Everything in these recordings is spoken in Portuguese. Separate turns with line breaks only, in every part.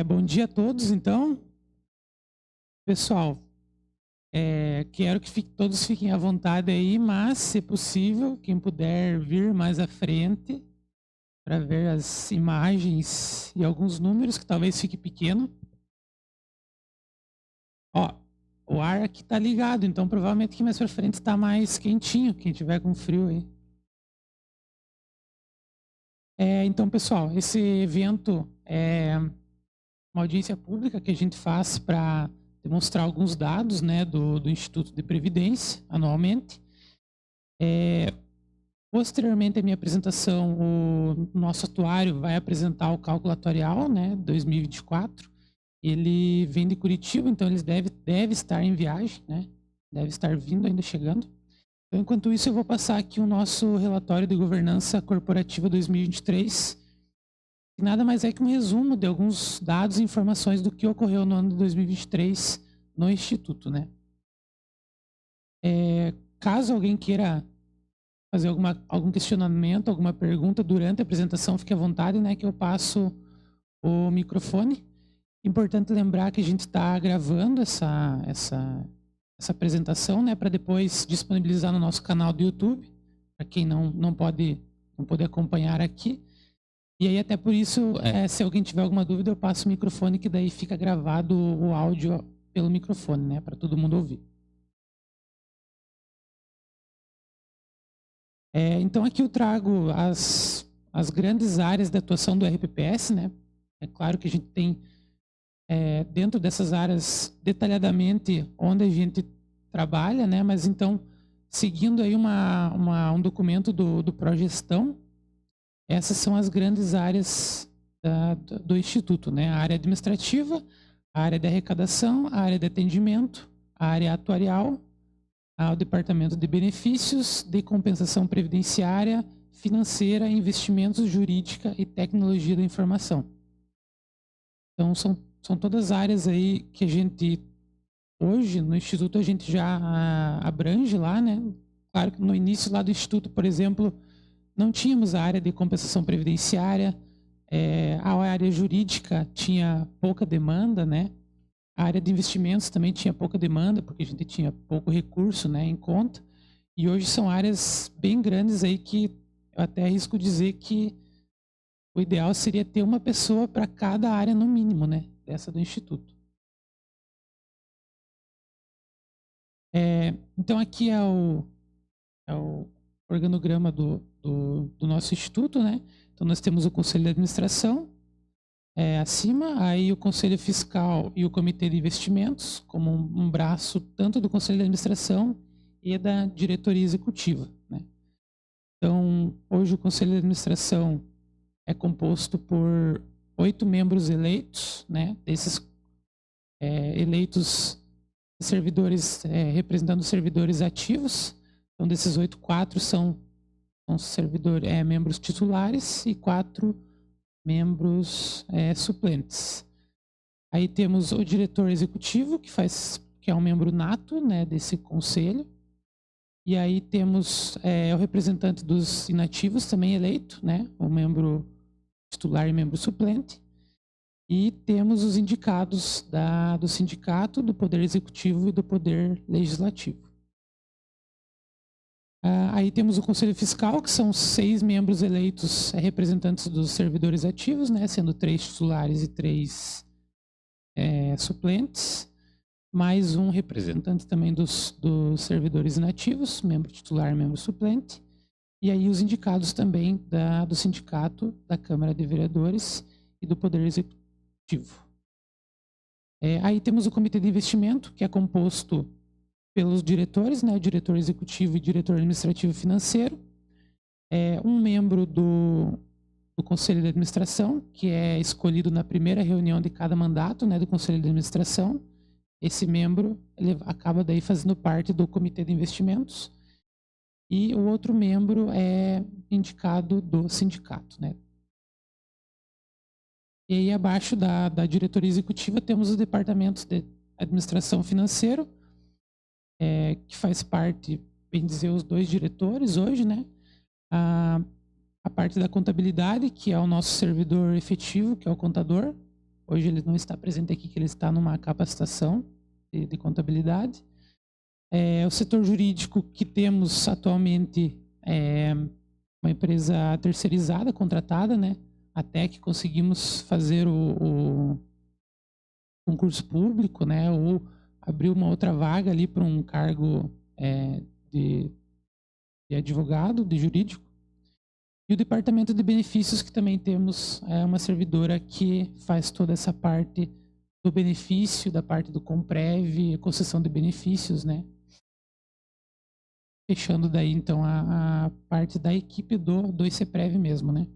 Bom dia a todos, então. Pessoal, quero que todos fiquem à vontade aí, mas, se possível, quem puder vir mais à frente para ver as imagens e alguns números, que talvez fique pequeno. Ó, o ar aqui está ligado, então provavelmente aqui mais para frente está mais quentinho, quem tiver com frio aí. Então, pessoal, esse evento é uma audiência pública que a gente faz para demonstrar alguns dados, né, do Instituto de Previdência anualmente. Posteriormente à minha apresentação, o nosso atuário vai apresentar o cálculo atuarial, né, 2024. Ele vem de Curitiba, então ele deve estar em viagem, né, deve estar vindo, ainda chegando. Então, enquanto isso, eu vou passar aqui o nosso relatório de governança corporativa 2023, que nada mais é que um resumo de alguns dados e informações do que ocorreu no ano de 2023 no Instituto, né. Caso alguém queira fazer algum questionamento, alguma pergunta durante a apresentação, fique à vontade, né, que eu passo o microfone. Importante lembrar que a gente está gravando essa apresentação, né, para depois disponibilizar no nosso canal do YouTube, para quem não pode acompanhar aqui. E aí, até por isso, se alguém tiver alguma dúvida, eu passo o microfone, que daí fica gravado o áudio pelo microfone, né, para todo mundo ouvir. Então, aqui eu trago as grandes áreas de atuação do RPPS, né? É claro que a gente tem, dentro dessas áreas, detalhadamente, onde a gente trabalha, né? Mas, então, seguindo aí um documento do Progestão, essas são as grandes áreas do Instituto, né? A área administrativa, a área de arrecadação, a área de atendimento, a área atuarial, ao Departamento de Benefícios, de Compensação Previdenciária, Financeira, Investimentos, Jurídica e Tecnologia da Informação. Então, são todas áreas aí que a gente, hoje, no Instituto, a gente já abrange lá, né? Claro que no início lá do Instituto, por exemplo, não tínhamos a área de compensação previdenciária, a área jurídica tinha pouca demanda, né? A área de investimentos também tinha pouca demanda, porque a gente tinha pouco recurso, né, em conta. E hoje são áreas bem grandes aí que eu até arrisco dizer que o ideal seria ter uma pessoa para cada área no mínimo, né, dessa do Instituto. Então aqui é o organograma do nosso Instituto, né? Então nós temos o Conselho de Administração, acima, aí o Conselho Fiscal e o Comitê de Investimentos, como um braço tanto do Conselho de Administração e da diretoria executiva, né? Então, hoje o Conselho de Administração é composto por 8 membros eleitos, né? Desses eleitos servidores, representando servidores ativos. Então, desses 8, 4 são membros titulares e 4 membros suplentes. Aí temos o diretor executivo, que é um membro nato, né, desse conselho. E aí temos o representante dos inativos também eleito, né, o membro titular e membro suplente. E temos os indicados do sindicato, do Poder Executivo e do Poder Legislativo. Aí temos o Conselho Fiscal, que são 6 membros eleitos representantes dos servidores ativos, né, sendo 3 titulares e 3 suplentes, mais um representante também dos servidores inativos, membro titular e membro suplente, e aí os indicados também do sindicato, da Câmara de Vereadores e do Poder Executivo. Aí temos o Comitê de Investimento, que é composto pelos diretores, né, diretor executivo e diretor administrativo financeiro, um membro do Conselho de Administração, que é escolhido na primeira reunião de cada mandato, né, do Conselho de Administração. Esse membro ele acaba daí fazendo parte do Comitê de Investimentos, e o outro membro é indicado do sindicato, né. E aí, abaixo da diretoria executiva, temos os departamentos de administração financeira, que faz parte, bem dizer, os 2 diretores hoje, né? A parte da contabilidade, que é o nosso servidor efetivo, que é o contador, hoje ele não está presente aqui, que ele está numa capacitação de contabilidade. O setor jurídico que temos atualmente é uma empresa terceirizada, contratada, né? Até que conseguimos fazer o concurso público, né? Ou abrir uma outra vaga ali para um cargo de advogado, de jurídico. E o departamento de benefícios, que também temos uma servidora que faz toda essa parte do benefício, da parte do Comprev, concessão de benefícios, né? Fechando daí, então, a parte da equipe do ICPREV mesmo, né?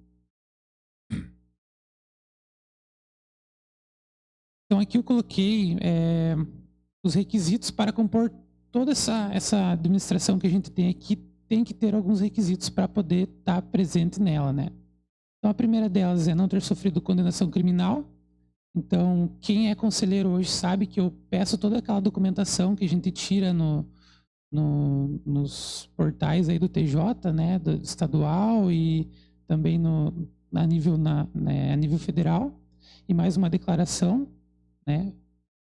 Então, aqui eu coloquei os requisitos para compor toda essa administração que a gente tem aqui, tem que ter alguns requisitos para poder estar presente nela, né? Então, a primeira delas é não ter sofrido condenação criminal. Então, quem é conselheiro hoje sabe que eu peço toda aquela documentação que a gente tira nos portais aí do TJ, né, do estadual e também a nível federal, e mais uma declaração, né,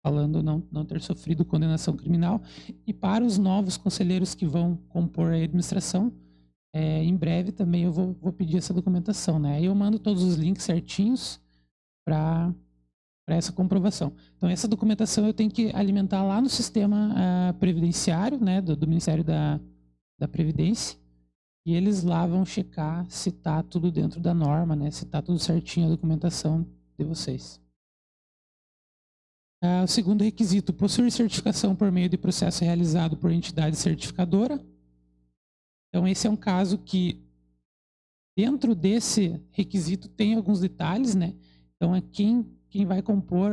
falando não ter sofrido condenação criminal. E para os novos conselheiros que vão compor a administração, em breve também eu vou pedir essa documentação, né? Aí eu mando todos os links certinhos para essa comprovação. Então, essa documentação eu tenho que alimentar lá no sistema previdenciário, né, do Ministério da Previdência, e eles lá vão checar se está tudo dentro da norma, né, se está tudo certinho a documentação de vocês. O segundo requisito, possuir certificação por meio de processo realizado por entidade certificadora. Então, esse é um caso que, dentro desse requisito, tem alguns detalhes, né? Então, quem vai compor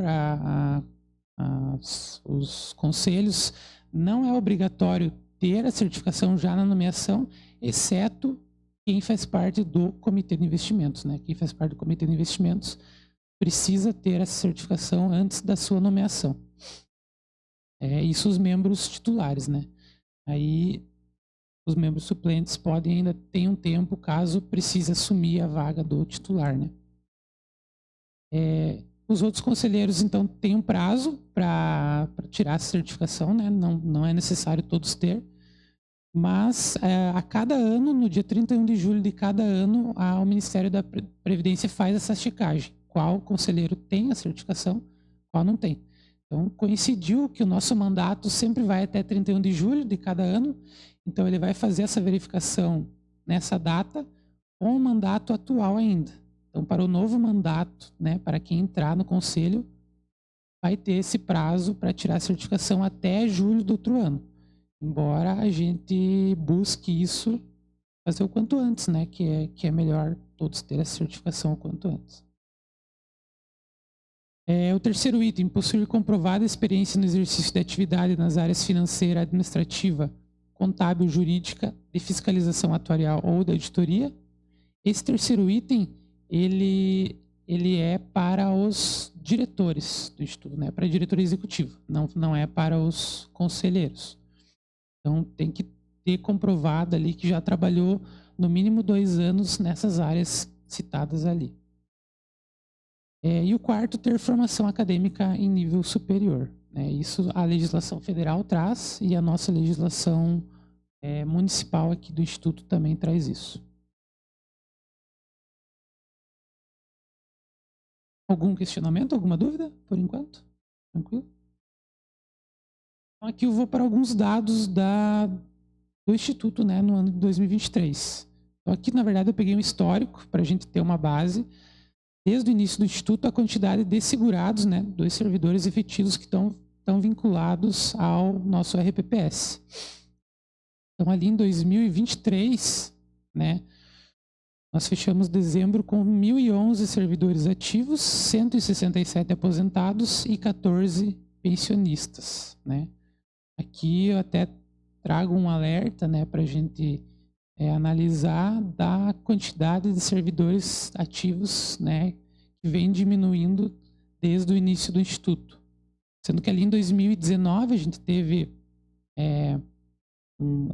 os conselhos não é obrigatório ter a certificação já na nomeação, exceto quem faz parte do comitê de investimentos, né? Quem faz parte do comitê de investimentos precisa ter essa certificação antes da sua nomeação. Isso os membros titulares, né? Aí os membros suplentes podem ainda ter um tempo caso precise assumir a vaga do titular, né? Os outros conselheiros, então, têm um prazo para tirar a certificação, né? Não é necessário todos ter, mas a cada ano, no dia 31 de julho de cada ano, o Ministério da Previdência faz essa checagem. Qual conselheiro tem a certificação, qual não tem. Então, coincidiu que o nosso mandato sempre vai até 31 de julho de cada ano, então ele vai fazer essa verificação nessa data com o mandato atual ainda. Então, para o novo mandato, né, para quem entrar no conselho, vai ter esse prazo para tirar a certificação até julho do outro ano. Embora a gente busque isso fazer o quanto antes, né, que é melhor todos terem a certificação o quanto antes. O terceiro item, possuir comprovada experiência no exercício de atividade nas áreas financeira, administrativa, contábil, jurídica, de fiscalização atuarial ou da auditoria. Esse terceiro item, ele é para os diretores do Instituto, né? Para a diretoria executiva, não é para os conselheiros. Então, tem que ter comprovado ali que já trabalhou no mínimo 2 anos nessas áreas citadas ali. E o quarto, ter formação acadêmica em nível superior, né? Isso a legislação federal traz e a nossa legislação municipal aqui do Instituto também traz isso. Algum questionamento, alguma dúvida, por enquanto? Tranquilo? Então, aqui eu vou para alguns dados do Instituto, né, no ano de 2023. Então, aqui, na verdade, eu peguei um histórico para a gente ter uma base. Desde o início do Instituto, a quantidade de segurados, né, dos servidores efetivos que estão vinculados ao nosso RPPS. Então, ali em 2023, né, nós fechamos dezembro com 1.011 servidores ativos, 167 aposentados e 14 pensionistas, né? Aqui eu até trago um alerta, né, para a gente analisar da quantidade de servidores ativos, né, que vem diminuindo desde o início do Instituto. Sendo que ali em 2019 a gente teve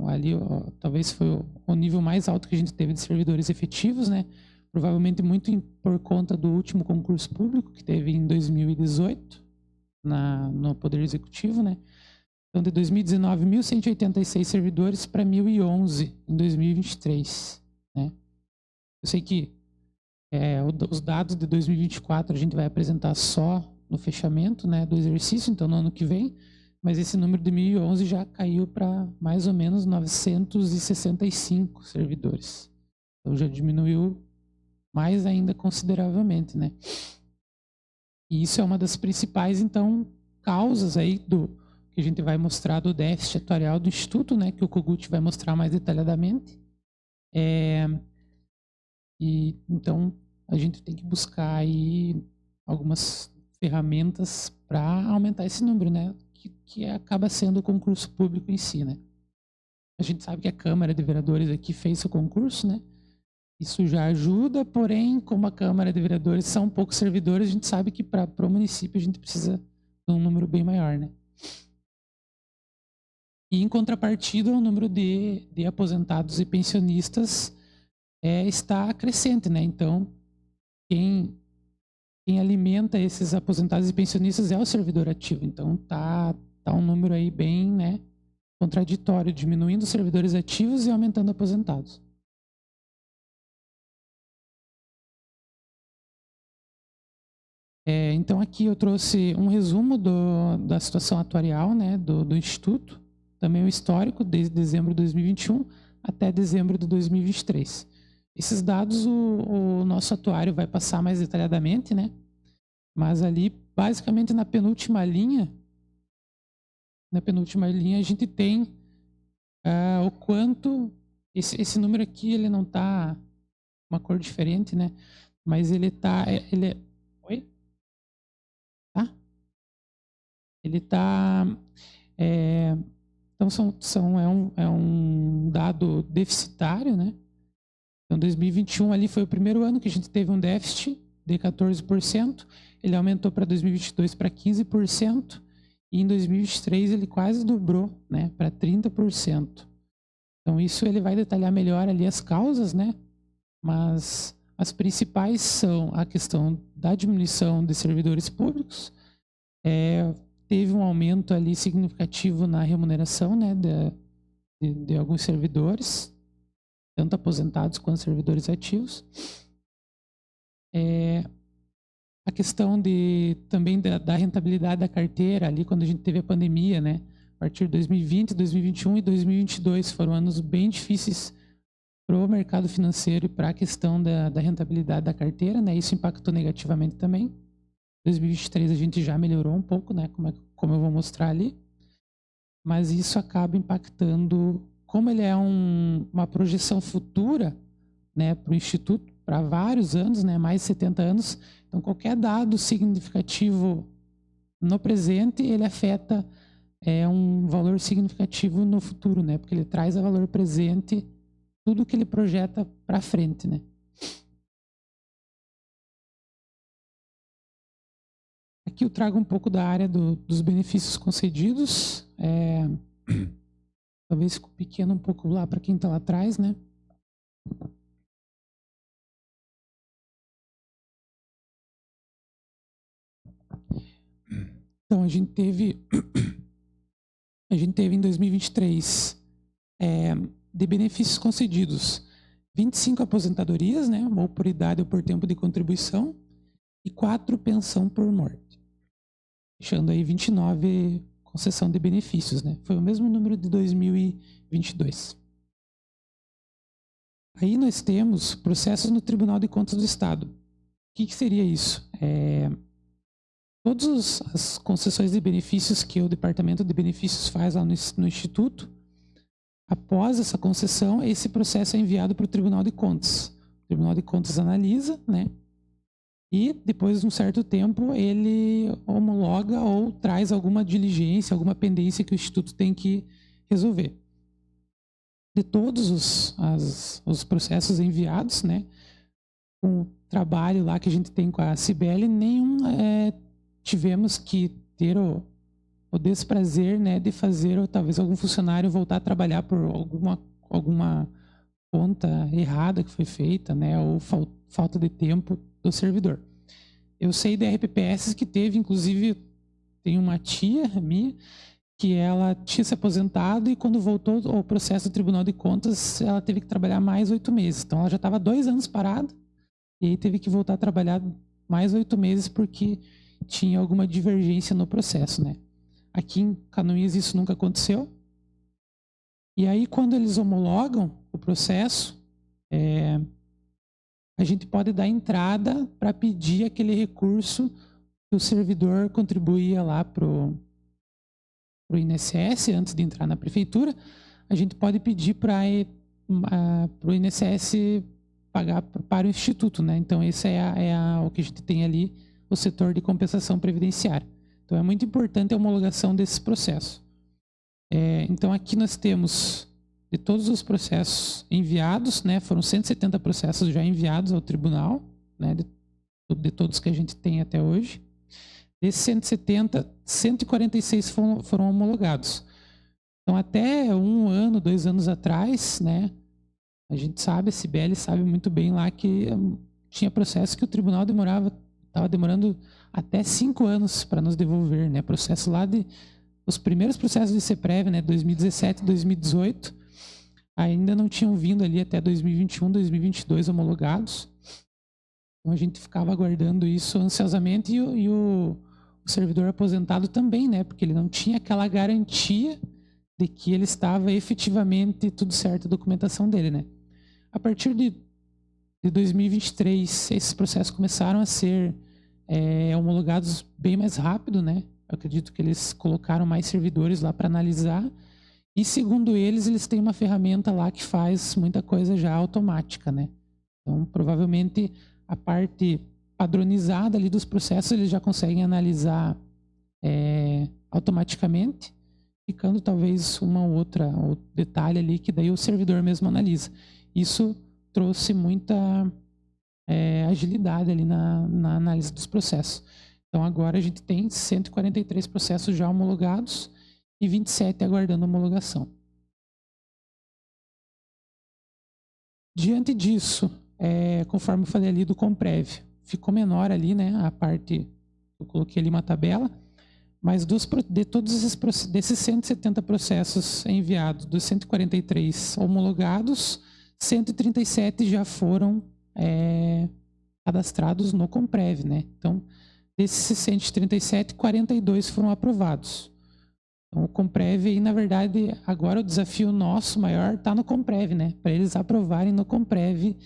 ali, talvez foi o nível mais alto que a gente teve de servidores efetivos, né? provavelmente muito por conta do último concurso público que teve em 2018 no Poder Executivo, né? Então, de 2019, 1.186 servidores para 1.011 em 2023, né? Eu sei que os dados de 2024 a gente vai apresentar só no fechamento, né, do exercício, então no ano que vem, mas esse número de 1.011 já caiu para mais ou menos 965 servidores. Então já diminuiu mais ainda consideravelmente, né? E isso é uma das principais, então, causas aí que a gente vai mostrar do déficit atuarial do Instituto, né, que o Kogut vai mostrar mais detalhadamente. E então a gente tem que buscar aí algumas ferramentas para aumentar esse número, né, que acaba sendo o concurso público em si, né. A gente sabe que a Câmara de Vereadores aqui fez o concurso, né. Isso já ajuda, porém, como a Câmara de Vereadores são poucos servidores, a gente sabe que para o município a gente precisa de um número bem maior, né. E, em contrapartida, o número de aposentados e pensionistas está crescente, né. Então, quem alimenta esses aposentados e pensionistas é o servidor ativo. Então, tá um número aí bem, né, contraditório, diminuindo os servidores ativos e aumentando aposentados. Então, aqui eu trouxe um resumo da situação atuarial, né, do Instituto, também o histórico, desde dezembro de 2021 até dezembro de 2023. Esses dados o nosso atuário vai passar mais detalhadamente, né? Mas ali, basicamente, na penúltima linha a gente tem o quanto... Esse número aqui, ele não está uma cor diferente, né? Mas ele está... Oi? Tá? Ele está... Então, é um dado deficitário, né? Então, 2021 ali foi o primeiro ano que a gente teve um déficit de 14%. Ele aumentou para 2022 para 15%. E em 2023 ele quase dobrou, né? Para 30%. Então, isso ele vai detalhar melhor ali as causas, né? Mas as principais são a questão da diminuição de servidores públicos, teve um aumento ali significativo na remuneração, né, de alguns servidores, tanto aposentados quanto servidores ativos. A questão também da rentabilidade da carteira, ali quando a gente teve a pandemia, né, a partir de 2020, 2021 e 2022 foram anos bem difíceis para o mercado financeiro e para a questão da rentabilidade da carteira, né, isso impactou negativamente também. 2023 a gente já melhorou um pouco, né, como eu vou mostrar ali, mas isso acaba impactando, como ele é uma projeção futura, né, para o Instituto, para vários anos, né, mais de 70 anos, então qualquer dado significativo no presente, ele afeta um valor significativo no futuro, né, porque ele traz a valor presente tudo que ele projeta para frente, né. Aqui eu trago um pouco da área dos benefícios concedidos. Talvez ficou pequeno um pouco lá para quem está lá atrás, né? Então, a gente teve em 2023 de benefícios concedidos 25 aposentadorias, né? Ou por idade ou por tempo de contribuição, e 4 pensão por morte. Fechando aí 29 concessão de benefícios, né? Foi o mesmo número de 2022. Aí nós temos processos no Tribunal de Contas do Estado. O que seria isso? Todas as concessões de benefícios que o Departamento de Benefícios faz lá no Instituto, após essa concessão, esse processo é enviado para o Tribunal de Contas. O Tribunal de Contas analisa, né? E depois de um certo tempo ele homologa ou traz alguma diligência, alguma pendência que o Instituto tem que resolver. De todos os processos enviados, né, com o trabalho lá que a gente tem com a Cibele, nenhum tivemos que ter o desprazer, né, de fazer ou talvez algum funcionário voltar a trabalhar por alguma conta errada que foi feita, né, ou falta de tempo do servidor. Eu sei de RPPS que teve, inclusive, tem uma tia minha, que ela tinha se aposentado e quando voltou ao processo do Tribunal de Contas, ela teve que trabalhar mais 8 meses. Então, ela já estava 2 anos parada e aí teve que voltar a trabalhar mais 8 meses porque tinha alguma divergência no processo, né? Aqui em Canoinhas isso nunca aconteceu. E aí, quando eles homologam o processo, a gente pode dar entrada para pedir aquele recurso que o servidor contribuía lá para o INSS antes de entrar na prefeitura. A gente pode pedir para o INSS pagar para o Instituto, né? Então, esse o que a gente tem ali, o setor de compensação previdenciária. Então, é muito importante a homologação desse processo. Então, aqui nós temos de todos os processos enviados, né? Foram 170 processos já enviados ao tribunal, né? De todos que a gente tem até hoje. Desses 170, 146 foram homologados. Então, até 1 ano, 2 anos atrás, né? A gente sabe, a Cibele sabe muito bem lá que tinha processo que o tribunal estava demorando até 5 anos para nos devolver, né? Processo lá os primeiros processos de CEPREV, né? 2017 e 2018, ainda não tinham vindo ali até 2021, 2022 homologados. Então a gente ficava aguardando isso ansiosamente e o servidor aposentado também, né? Porque ele não tinha aquela garantia de que ele estava efetivamente tudo certo a documentação dele, né? A partir de 2023, esses processos começaram a ser homologados bem mais rápido, né? Eu acredito que eles colocaram mais servidores lá para analisar. E segundo eles têm uma ferramenta lá que faz muita coisa já automática, né? Então, provavelmente, a parte padronizada ali dos processos, eles já conseguem analisar automaticamente, ficando talvez outro detalhe ali que daí o servidor mesmo analisa. Isso trouxe muita agilidade ali na análise dos processos. Então, agora a gente tem 143 processos já homologados e 27 aguardando homologação. Diante disso, conforme eu falei ali do Comprev, ficou menor ali, né, a parte, eu coloquei ali uma tabela, mas de todos desses 170 processos enviados, dos 143 homologados, 137 já foram cadastrados no Comprev, né? Então, desses 137, 42 foram aprovados. Então, o Comprev, aí, na verdade, agora o desafio nosso maior está no Comprev, né? Para eles aprovarem no Comprev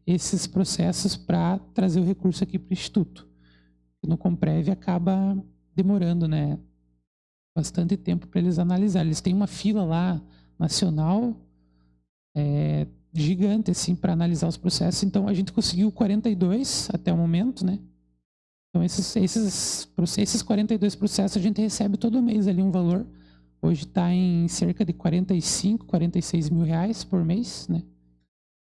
esses processos para trazer o recurso aqui para o Instituto. No Comprev acaba demorando, né? Bastante tempo para eles analisarem. Eles têm uma fila lá nacional gigante, assim, para analisar os processos. Então, a gente conseguiu 42 até o momento, né? Então, esses 42 processos a gente recebe todo mês ali um valor. Hoje está em cerca de 45, 46 mil reais por mês, né?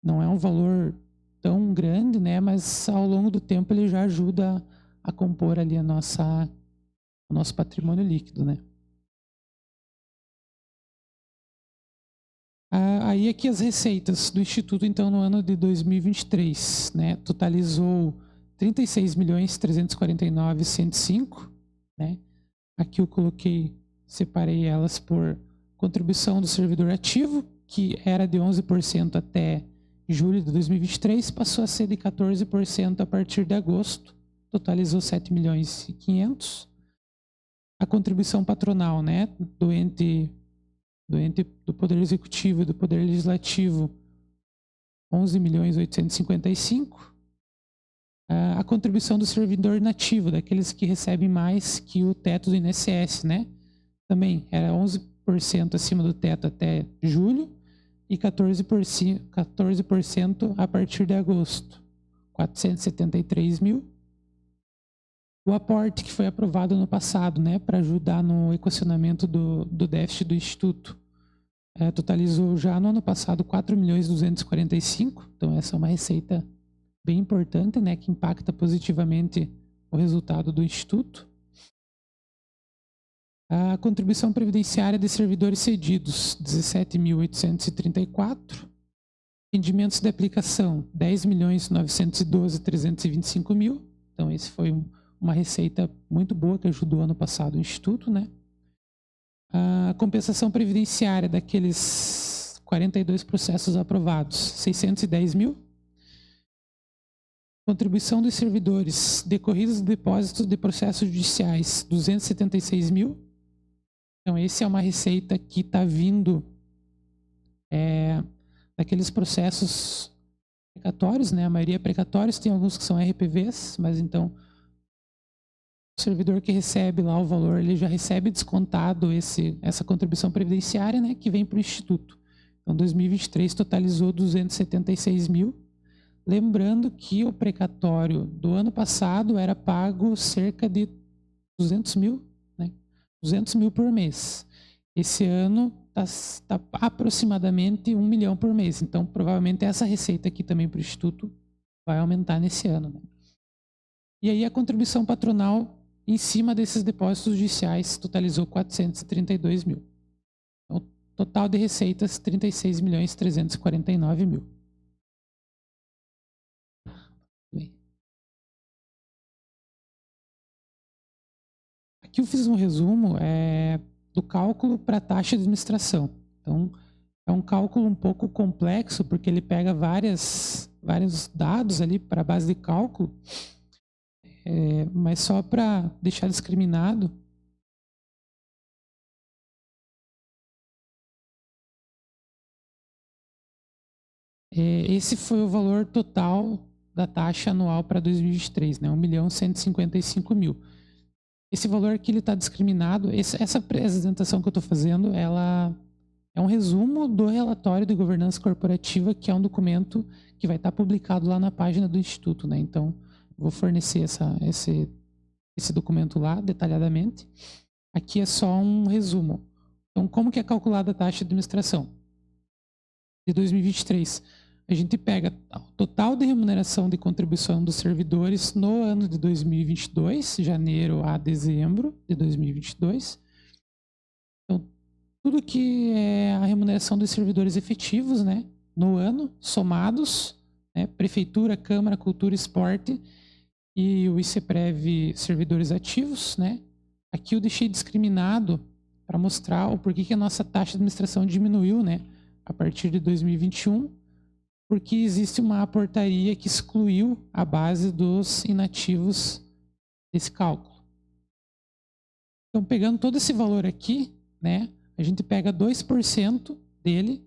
Não é um valor tão grande, né? Mas ao longo do tempo ele já ajuda a compor ali o nosso patrimônio líquido, né? Aí aqui as receitas do Instituto, então, no ano de 2023, né? Totalizou 36.349.105, né? Aqui eu separei elas por contribuição do servidor ativo, que era de 11% até julho de 2023, passou a ser de 14% a partir de agosto, totalizou 7.500.000. A contribuição patronal, né, do Poder Executivo e do Poder Legislativo, 11.855.000. A contribuição do servidor inativo, daqueles que recebem mais que o teto do INSS, né? Também era 11% acima do teto até julho e 14% a partir de agosto, 473.000. O aporte que foi aprovado no passado, né, para ajudar no equacionamento do déficit do Instituto, totalizou já no ano passado 4.245.000. Então, essa é uma receita bem importante, né, que impacta positivamente o resultado do Instituto. A contribuição previdenciária de servidores cedidos, 17.834. Rendimentos de aplicação, 10.912.325 mil. Então, esse foi uma receita muito boa que ajudou ano passado o Instituto, né? A compensação previdenciária daqueles 42 processos aprovados, 610 mil. Contribuição dos servidores decorridos de depósitos de processos judiciais, 276 mil. Então, essa é uma receita que está vindo daqueles processos precatórios, né? A maioria é precatórios, tem alguns que são RPVs, mas então o servidor que recebe lá o valor, ele já recebe descontado essa contribuição previdenciária, né? Que vem para o Instituto. Então, 2023 totalizou 276 mil. Lembrando que o precatório do ano passado era pago cerca de 200 mil, né? 200 mil por mês. Esse ano está aproximadamente 1 milhão por mês. Então, provavelmente essa receita aqui também para o Instituto vai aumentar nesse ano, né? E aí a contribuição patronal em cima desses depósitos judiciais totalizou 432 mil. Então, total de receitas, 36.349 mil. Aqui eu fiz um resumo do cálculo para a taxa de administração. Então, é um cálculo um pouco complexo, porque ele pega vários dados ali para a base de cálculo, mas só para deixar discriminado, esse foi o valor total da taxa anual para 2023, né? 1.155.000. Esse valor aqui está discriminado. Essa apresentação que eu estou fazendo, ela é um resumo do relatório de governança corporativa, que é um documento que vai estar publicado lá na página do Instituto, né? Então, vou fornecer esse documento lá detalhadamente. Aqui é só um resumo. Então, como que é calculada a taxa de administração de 2023? A gente pega o total de remuneração de contribuição dos servidores no ano de 2022, janeiro a dezembro de 2022. Então, tudo que é a remuneração dos servidores efetivos, né, no ano, somados, né, Prefeitura, Câmara, Cultura, Esporte e o ICEPREV servidores ativos, né. Aqui eu deixei discriminado para mostrar o porquê que a nossa taxa de administração diminuiu, né, a partir de 2021, porque existe uma portaria que excluiu a base dos inativos desse cálculo. Então, pegando todo esse valor aqui, né, a gente pega 2% dele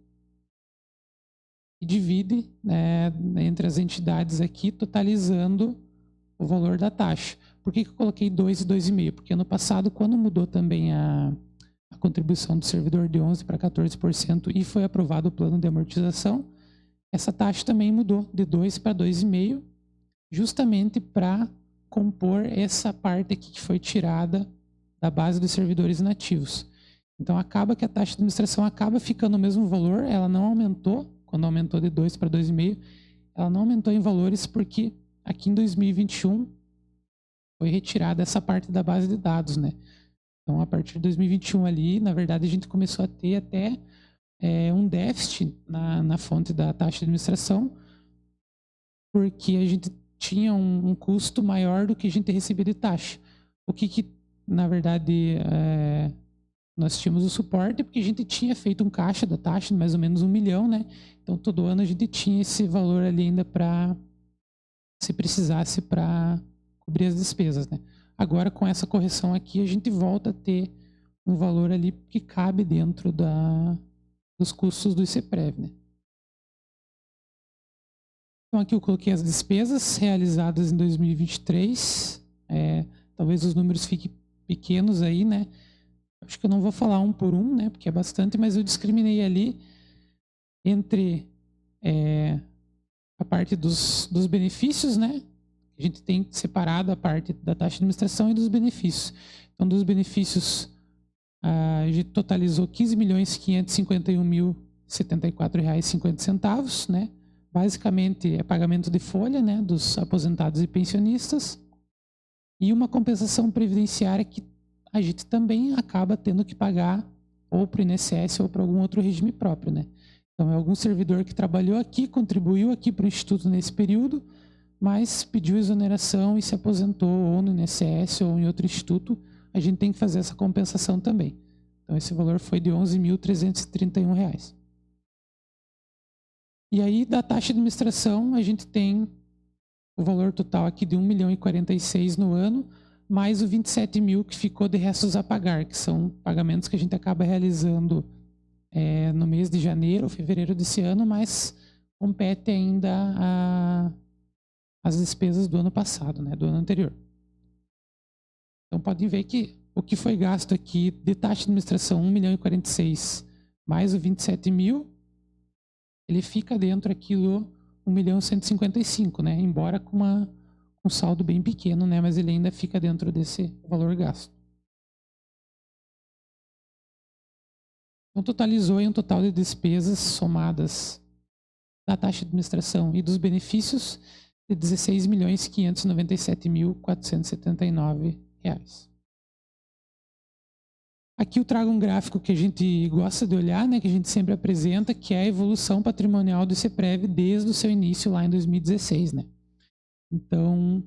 e divide, né, entre as entidades aqui, totalizando o valor da taxa. Por que eu coloquei 2 e 2,5? Porque ano passado, quando mudou também a contribuição do servidor de 11% para 14% e foi aprovado o plano de amortização, essa taxa também mudou de 2 para 2,5, justamente para compor essa parte aqui que foi tirada da base dos servidores inativos. Então, acaba que a taxa de administração acaba ficando o mesmo valor, ela não aumentou, quando aumentou de 2 para 2,5, ela não aumentou em valores porque aqui em 2021 foi retirada essa parte da base de dados, né? Então, a partir de 2021 ali, na verdade, a gente começou a ter até um déficit na fonte da taxa de administração, porque a gente tinha um custo maior do que a gente recebia de taxa. O que na verdade, nós tínhamos o suporte, porque a gente tinha feito um caixa da taxa de mais ou menos 1 milhão, né? Então, todo ano a gente tinha esse valor ali ainda para, se precisasse, para cobrir as despesas, né? Agora, com essa correção aqui, a gente volta a ter um valor ali que cabe dentro dos custos do ICEPREV, né? Então, aqui eu coloquei as despesas realizadas em 2023. Talvez os números fiquem pequenos aí, né? Acho que eu não vou falar um por um, né? Porque é bastante, mas eu discriminei ali entre a parte dos benefícios, né? A gente tem separado a parte da taxa de administração e dos benefícios. Então, dos benefícios, a gente totalizou R$ 15.551.074,50, né? Basicamente, é pagamento de folha, né, dos aposentados e pensionistas, e uma compensação previdenciária que a gente também acaba tendo que pagar ou para o INSS ou para algum outro regime próprio, né? Então, é algum servidor que trabalhou aqui, contribuiu aqui para o Instituto nesse período, mas pediu exoneração e se aposentou ou no INSS ou em outro instituto, a gente tem que fazer essa compensação também. Então, esse valor foi de R$ 11.331. E aí, da taxa de administração, a gente tem o valor total aqui de 1.046.000 no ano, mais o 27 mil que ficou de restos a pagar, que são pagamentos que a gente acaba realizando no mês de janeiro ou fevereiro desse ano, mas compete ainda as despesas do ano passado, né, do ano anterior. Então, podem ver que o que foi gasto aqui de taxa de administração, 1.046.000, mais o 27 mil, ele fica dentro aqui do 1.155.000, né, embora com um saldo bem pequeno, né, mas ele ainda fica dentro desse valor gasto. Então, totalizou em um total de despesas somadas da taxa de administração e dos benefícios de R$ 16.597.479. Aqui eu trago um gráfico que a gente gosta de olhar, né, que a gente sempre apresenta, que é a evolução patrimonial do CEPREV desde o seu início lá em 2016. Né? Então,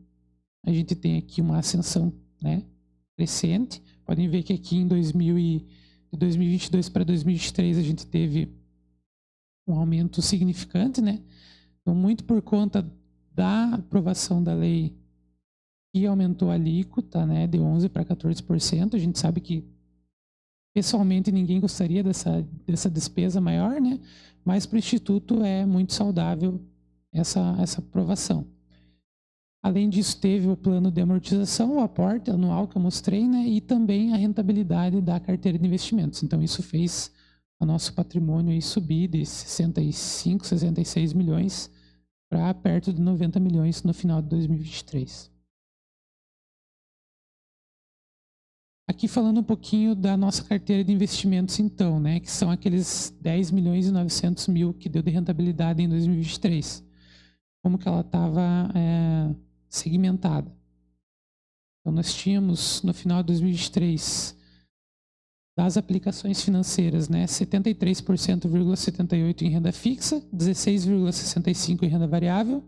a gente tem aqui uma ascensão, né, crescente. Podem ver que aqui de 2022 para 2023 a gente teve um aumento significante, né? Então, muito por conta da aprovação da lei que aumentou a alíquota, né, de 11% para 14%. A gente sabe que, pessoalmente, ninguém gostaria dessa despesa maior, né? Mas para o Instituto é muito saudável essa aprovação. Além disso, teve o plano de amortização, o aporte anual que eu mostrei, né? E também a rentabilidade da carteira de investimentos. Então, isso fez o nosso patrimônio aí subir de 65, 66 milhões para perto de 90 milhões no final de 2023. Aqui falando um pouquinho da nossa carteira de investimentos, então, né? Que são aqueles 10.900.000 que deu de rentabilidade em 2023. Como que ela estava segmentada. Então, nós tínhamos, no final de 2023, das aplicações financeiras, né, 73,78% em renda fixa, 16,65% em renda variável,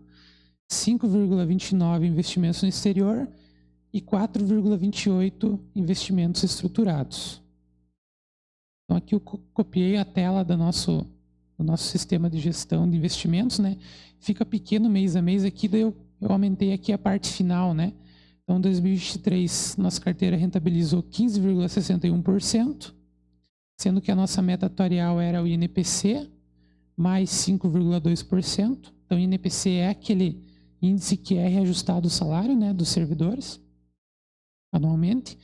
5,29% em investimentos no exterior e 4,28% investimentos estruturados. Então, aqui eu copiei a tela do nosso sistema de gestão de investimentos, né? Fica pequeno mês a mês aqui, daí eu aumentei aqui a parte final, né? Então, em 2023, nossa carteira rentabilizou 15,61%, sendo que a nossa meta atuarial era o INPC, mais 5,2%. Então, o INPC é aquele índice que é reajustado o salário, né, dos servidores, anualmente.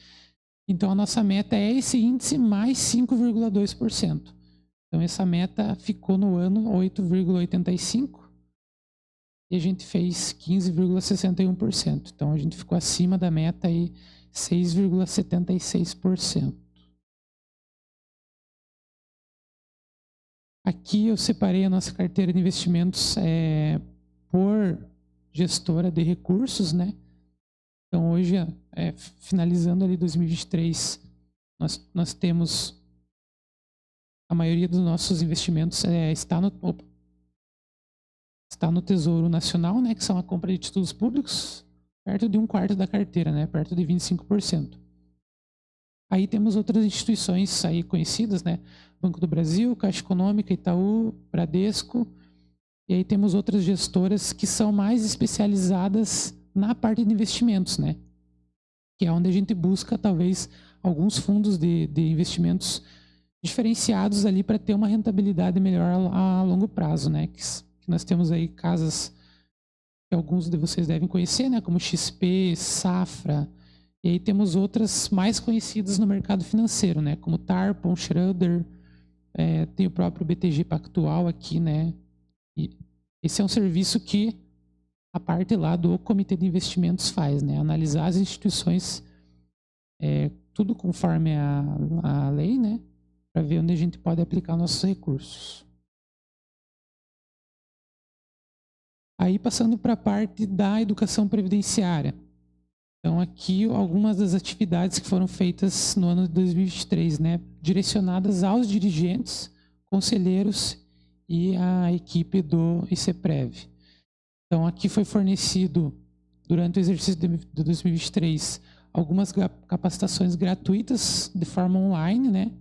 Então, a nossa meta é esse índice mais 5,2%. Então, essa meta ficou no ano 8,85%. E a gente fez 15,61%. Então, a gente ficou acima da meta aí 6,76%. Aqui eu separei a nossa carteira de investimentos por gestora de recursos, né? Então, hoje, finalizando ali 2023, nós temos a maioria dos nossos investimentos está no Tesouro Nacional, né, que são a compra de títulos públicos, perto de 1/4 da carteira, né, perto de 25%. Aí temos outras instituições aí conhecidas, né, Banco do Brasil, Caixa Econômica, Itaú, Bradesco, e aí temos outras gestoras que são mais especializadas na parte de investimentos, né, que é onde a gente busca talvez alguns fundos de investimentos diferenciados ali para ter uma rentabilidade melhor a longo prazo, né, que nós temos aí casas que alguns de vocês devem conhecer, né, como XP, Safra, e aí temos outras mais conhecidas no mercado financeiro, né, como Tarpon, Schroeder, tem o próprio BTG Pactual aqui, né, e esse é um serviço que a parte lá do Comitê de Investimentos faz, né, analisar as instituições, tudo conforme a lei, né, para ver onde a gente pode aplicar nossos recursos. Aí passando para a parte da educação previdenciária. Então aqui algumas das atividades que foram feitas no ano de 2023, né, direcionadas aos dirigentes, conselheiros e a equipe do ICEPREV. Então, aqui foi fornecido, durante o exercício de 2023, algumas capacitações gratuitas de forma online, né?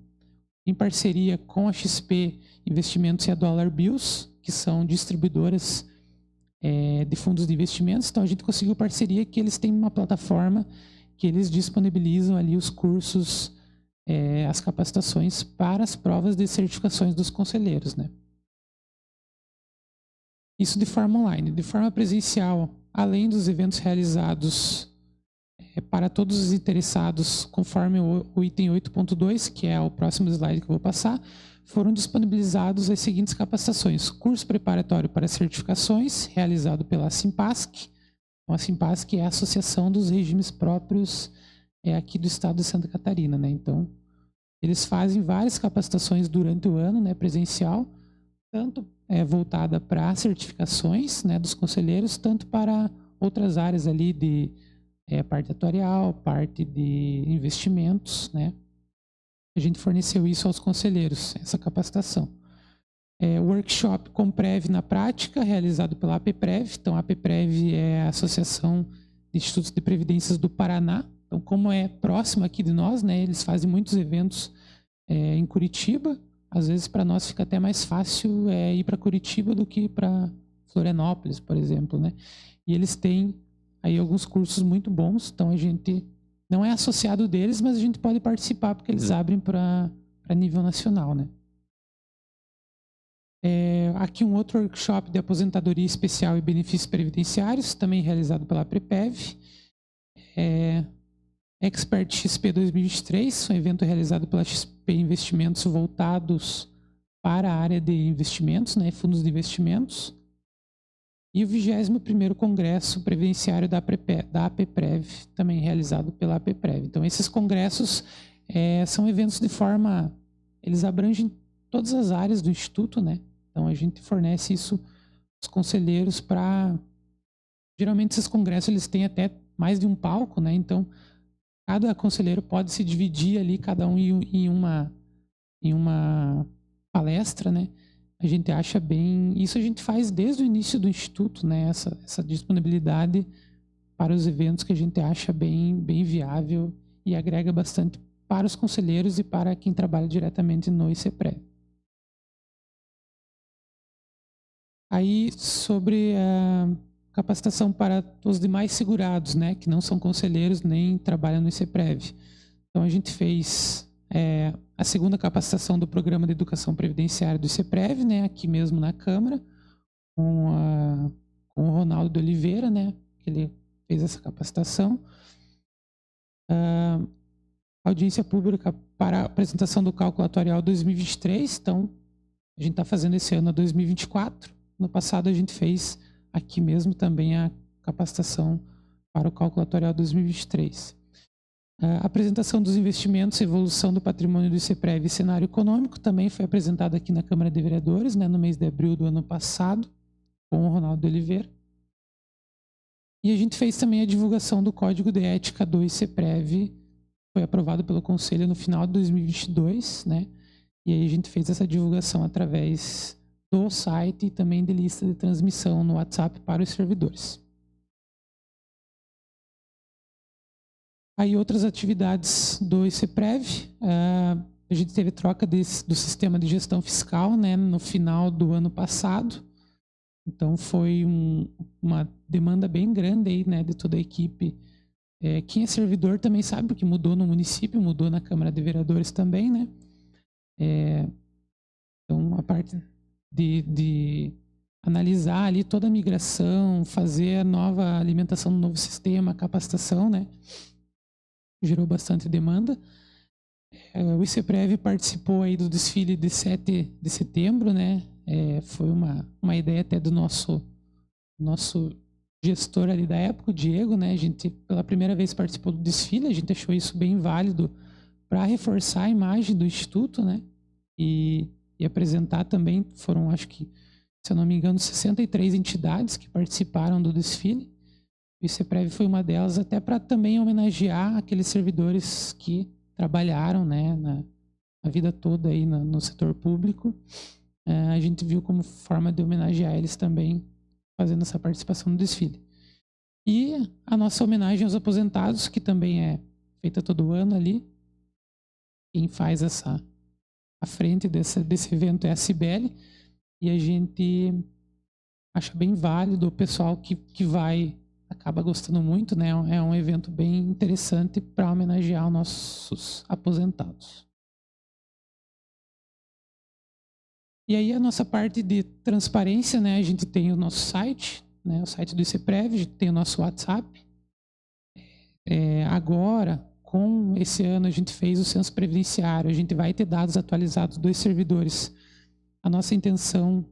Em parceria com a XP Investimentos e a Dollar Bills, que são distribuidoras de fundos de investimentos. Então, a gente conseguiu parceria que eles têm uma plataforma que eles disponibilizam ali os cursos, as capacitações para as provas de certificações dos conselheiros, né? Isso de forma online. De forma presencial, além dos eventos realizados para todos os interessados, conforme o item 8.2, que é o próximo slide que eu vou passar, foram disponibilizados as seguintes capacitações: curso preparatório para certificações, realizado pela Simpasc. Então, a Simpasc é a Associação dos Regimes Próprios aqui do estado de Santa Catarina, né? Então, eles fazem várias capacitações durante o ano, né, presencial, tanto voltada para certificações, né, dos conselheiros, tanto para outras áreas ali de parte atuarial, parte de investimentos, né? A gente forneceu isso aos conselheiros, essa capacitação. Workshop Comprev na prática, realizado pela APPrev. Então, a APPrev é a Associação de Institutos de Previdências do Paraná. Então, como é próximo aqui de nós, né, eles fazem muitos eventos em Curitiba. Às vezes, para nós, fica até mais fácil ir para Curitiba do que para Florianópolis, por exemplo, né? E eles têm aí alguns cursos muito bons. Então, a gente não é associado deles, mas a gente pode participar, porque eles abrem para nível nacional, né? Aqui um outro workshop de aposentadoria especial e benefícios previdenciários, também realizado pela Prepev. Expert XP 2023, um evento realizado pela XP Investimentos voltados para a área de investimentos, né, fundos de investimentos. E o 21º Congresso Previdenciário da APPrev, também realizado pela APPrev. Então, esses congressos são eventos de forma... Eles abrangem todas as áreas do Instituto, né? Então, a gente fornece isso aos conselheiros para... Geralmente, esses congressos eles têm até mais de um palco, né? Então, cada conselheiro pode se dividir ali, cada um em uma palestra, né? A gente acha bem... Isso a gente faz desde o início do Instituto, né? Essa disponibilidade para os eventos que a gente acha bem viável e agrega bastante para os conselheiros e para quem trabalha diretamente no ICEPREV. Aí, sobre a capacitação para os demais segurados, né? Que não são conselheiros nem trabalham no ICEPREV. Então, a gente fez... a segunda capacitação do Programa de Educação Previdenciária do ICEPREV, né, aqui mesmo na Câmara, com o Ronaldo de Oliveira, né, que ele fez essa capacitação. Audiência pública para a apresentação do cálculo atuarial 2023, então a gente está fazendo esse ano a 2024. No passado a gente fez aqui mesmo também a capacitação para o cálculo atuarial 2023. A apresentação dos investimentos e evolução do patrimônio do ICEPREV e cenário econômico também foi apresentada aqui na Câmara de Vereadores, né, no mês de abril do ano passado, com o Ronaldo de Oliveira. E a gente fez também a divulgação do Código de Ética do ICEPREV, foi aprovado pelo Conselho no final de 2022, né? E aí a gente fez essa divulgação através do site e também de lista de transmissão no WhatsApp para os servidores. Aí outras atividades do ICEPREV, a gente teve troca do sistema de gestão fiscal, né, no final do ano passado. Então foi uma demanda bem grande aí, né, de toda a equipe. Quem é servidor também sabe, porque mudou no município, mudou na Câmara de Vereadores também, né? Então a parte de analisar ali toda a migração, fazer a nova alimentação do novo sistema, capacitação, né? Gerou bastante demanda. O ICEPREV participou aí do desfile de 7 de setembro, né? Foi uma ideia até do nosso gestor ali da época, o Diego, né? A gente pela primeira vez participou do desfile, a gente achou isso bem válido para reforçar a imagem do Instituto, né? E apresentar também, foram, acho que, se eu não me engano, 63 entidades que participaram do desfile. O ICEPREV foi uma delas, até para também homenagear aqueles servidores que trabalharam, né, na vida toda aí no setor público a gente viu como forma de homenagear eles também, fazendo essa participação no desfile. E a nossa homenagem aos aposentados, que também é feita todo ano ali. Quem faz a frente desse evento é a Cibele, e a gente acha bem válido, o pessoal que vai acaba gostando muito, né? É um evento bem interessante para homenagear os nossos aposentados. E aí a nossa parte de transparência, né? A gente tem o nosso site, né? O site do ICPREV, a gente tem o nosso WhatsApp. Agora, com esse ano, a gente fez o censo previdenciário, a gente vai ter dados atualizados dos servidores. A nossa intenção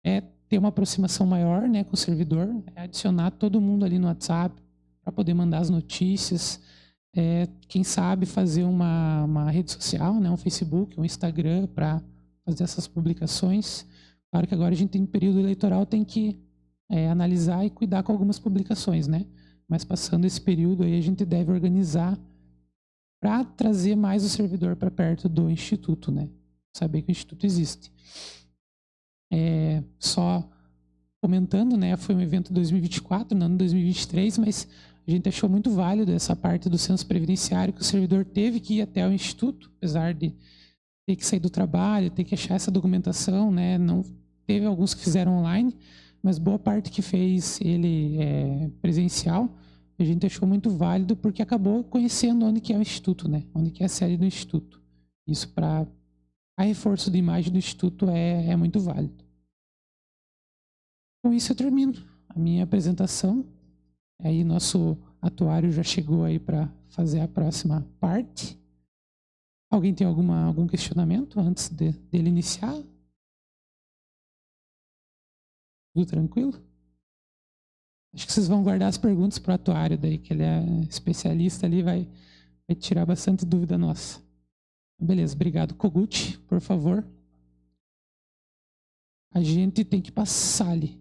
é ter uma aproximação maior, né, com o servidor, adicionar todo mundo ali no WhatsApp para poder mandar as notícias. Quem sabe fazer uma rede social, né, um Facebook, um Instagram para fazer essas publicações. Claro que agora a gente tem período eleitoral, tem que analisar e cuidar com algumas publicações, né? Mas passando esse período aí, a gente deve organizar para trazer mais o servidor para perto do Instituto, né? Saber que o Instituto existe. Só comentando, né? Foi um evento 2024, não 2023, mas a gente achou muito válido essa parte do censo previdenciário, que o servidor teve que ir até o Instituto, apesar de ter que sair do trabalho, ter que achar essa documentação, né? Não teve alguns que fizeram online, mas boa parte que fez ele presencial, a gente achou muito válido porque acabou conhecendo onde que é o Instituto, né? Onde que é a sede do Instituto. Isso para a reforço de imagem do Instituto é muito válido. Com isso eu termino a minha apresentação. Aí nosso atuário já chegou aí para fazer a próxima parte. Alguém tem algum questionamento antes dele iniciar? Tudo tranquilo? Acho que vocês vão guardar as perguntas para o atuário daí, que ele é especialista ali, vai tirar bastante dúvida nossa. Beleza, obrigado. Kogut, por favor. A gente tem que passar ali.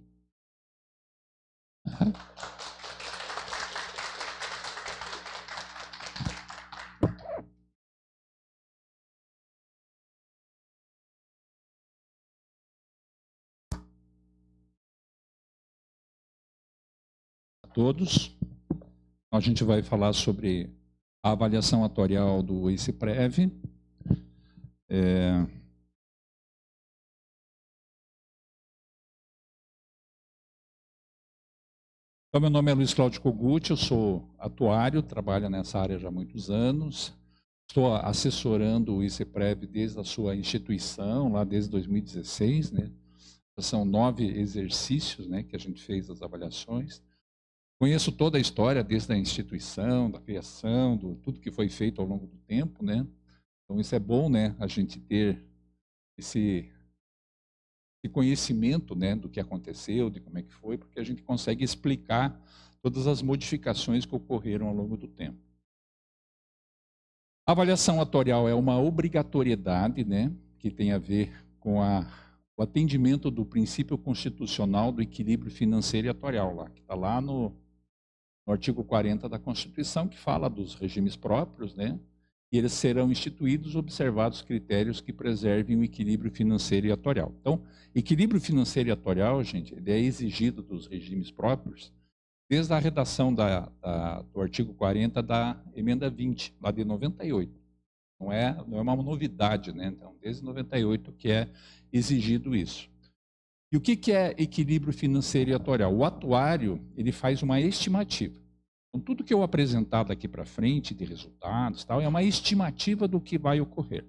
Uhum.
Todos. A gente vai falar sobre a avaliação atuarial do ICPREV. Então, meu nome é Luiz Cláudio Kogut, eu sou atuário, trabalho nessa área já há muitos anos. Estou assessorando o ICPREV desde a sua instituição, lá desde 2016, né? São 9 exercícios, né, que a gente fez as avaliações. Conheço toda a história, desde a instituição, da criação, tudo que foi feito ao longo do tempo, né? Então isso é bom, né, a gente ter esse conhecimento, né, do que aconteceu, de como é que foi, porque a gente consegue explicar todas as modificações que ocorreram ao longo do tempo. A avaliação atuarial é uma obrigatoriedade, né, que tem a ver com o atendimento do princípio constitucional do equilíbrio financeiro e atuarial, lá, que está lá no artigo 40 da Constituição, que fala dos regimes próprios, né? E eles serão instituídos observados critérios que preservem o equilíbrio financeiro e atuarial. Então, equilíbrio financeiro e atuarial, gente, ele é exigido dos regimes próprios desde a redação do artigo 40 da emenda 20, lá de 98. Não é uma novidade, né? Então, desde 98 que é exigido isso. E o que é equilíbrio financeiro e atuarial? O atuário, ele faz uma estimativa. Então, tudo que eu apresentar daqui para frente, de resultados, tal, é uma estimativa do que vai ocorrer.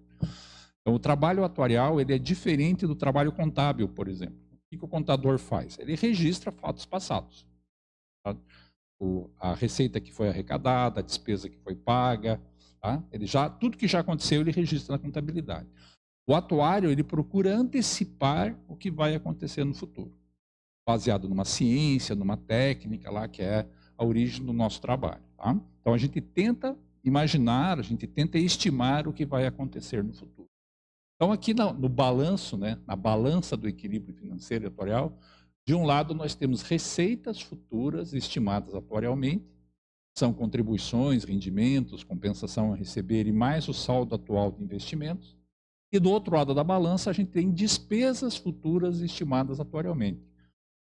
Então, o trabalho atuarial, ele é diferente do trabalho contábil, por exemplo. O que o contador faz? Ele registra fatos passados. Tá? A receita que foi arrecadada, a despesa que foi paga, tá? Tudo que já aconteceu, ele registra na contabilidade. O atuário, ele procura antecipar o que vai acontecer no futuro, baseado numa ciência, numa técnica lá, que é a origem do nosso trabalho. Tá? Então, a gente tenta imaginar, a gente tenta estimar o que vai acontecer no futuro. Então, aqui no balanço, né, na balança do equilíbrio financeiro e atuarial, de um lado, nós temos receitas futuras estimadas atuarialmente, são contribuições, rendimentos, compensação a receber e mais o saldo atual de investimentos. E do outro lado da balança, a gente tem despesas futuras estimadas atuariamente,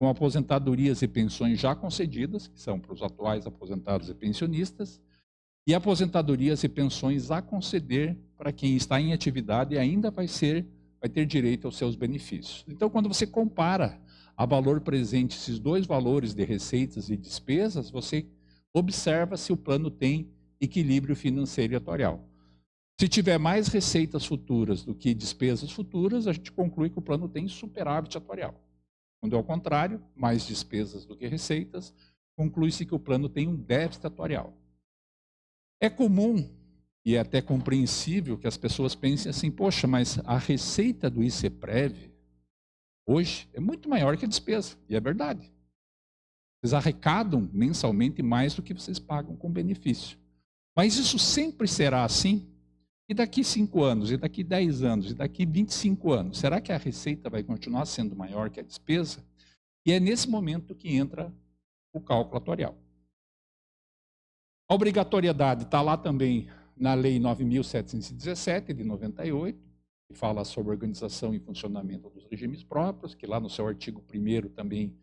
com aposentadorias e pensões já concedidas, que são para os atuais aposentados e pensionistas, e aposentadorias e pensões a conceder para quem está em atividade e ainda vai ter direito aos seus benefícios. Então, quando você compara a valor presente esses dois valores de receitas e despesas, você observa se o plano tem equilíbrio financeiro e atuarial. Se tiver mais receitas futuras do que despesas futuras, a gente conclui que o plano tem superávit atuarial. Quando é o contrário, mais despesas do que receitas, conclui-se que o plano tem um déficit atuarial. É comum e é até compreensível que as pessoas pensem assim, poxa, mas a receita do ICEPREV hoje é muito maior que a despesa. E é verdade. Vocês arrecadam mensalmente mais do que vocês pagam com benefício. Mas isso sempre será assim? E daqui 5 anos, e daqui 10 anos, e daqui 25 anos, será que a receita vai continuar sendo maior que a despesa? E é nesse momento que entra o cálculo atuarial. A obrigatoriedade está lá também na Lei 9.717, de 98, que fala sobre organização e funcionamento dos regimes próprios, que lá no seu artigo 1º também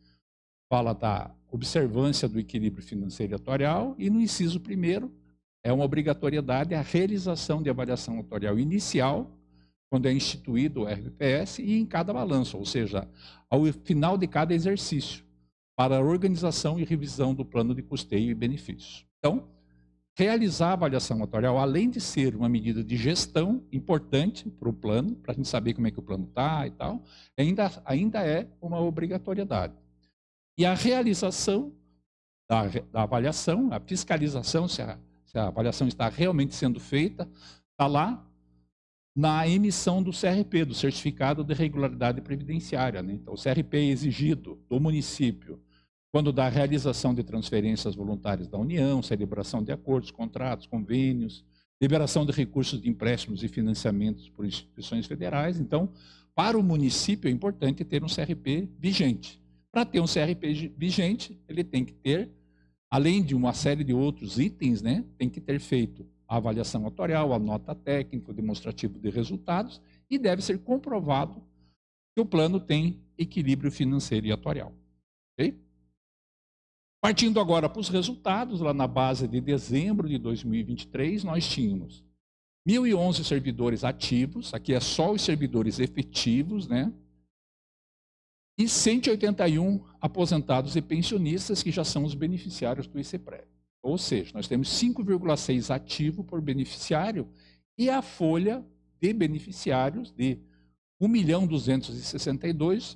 fala da observância do equilíbrio financeiro e atuarial, e no inciso 1º é uma obrigatoriedade a realização de avaliação atuarial inicial, quando é instituído o RPS, e em cada balanço, ou seja, ao final de cada exercício, para a organização e revisão do plano de custeio e benefícios. Então, realizar a avaliação atuarial, além de ser uma medida de gestão importante para o plano, para a gente saber como é que o plano está e tal, ainda é uma obrigatoriedade. E a realização da avaliação, a fiscalização, se a avaliação está realmente sendo feita, está lá na emissão do CRP, do Certificado de Regularidade Previdenciária, né? Então, o CRP é exigido do município quando da realização de transferências voluntárias da União, celebração de acordos, contratos, convênios, liberação de recursos de empréstimos e financiamentos por instituições federais. Então, para o município é importante ter um CRP vigente. Para ter um CRP vigente, ele tem que ter, além de uma série de outros itens, né, tem que ter feito a avaliação atuarial, a nota técnica, o demonstrativo de resultados, e deve ser comprovado que o plano tem equilíbrio financeiro e atuarial. Ok? Partindo agora para os resultados, lá na base de dezembro de 2023, nós tínhamos 1.011 servidores ativos, aqui é só os servidores efetivos, né? E 181 aposentados e pensionistas, que já são os beneficiários do ICEPREV. Ou seja, nós temos 5,6 ativo por beneficiário e a folha de beneficiários de 1.262.000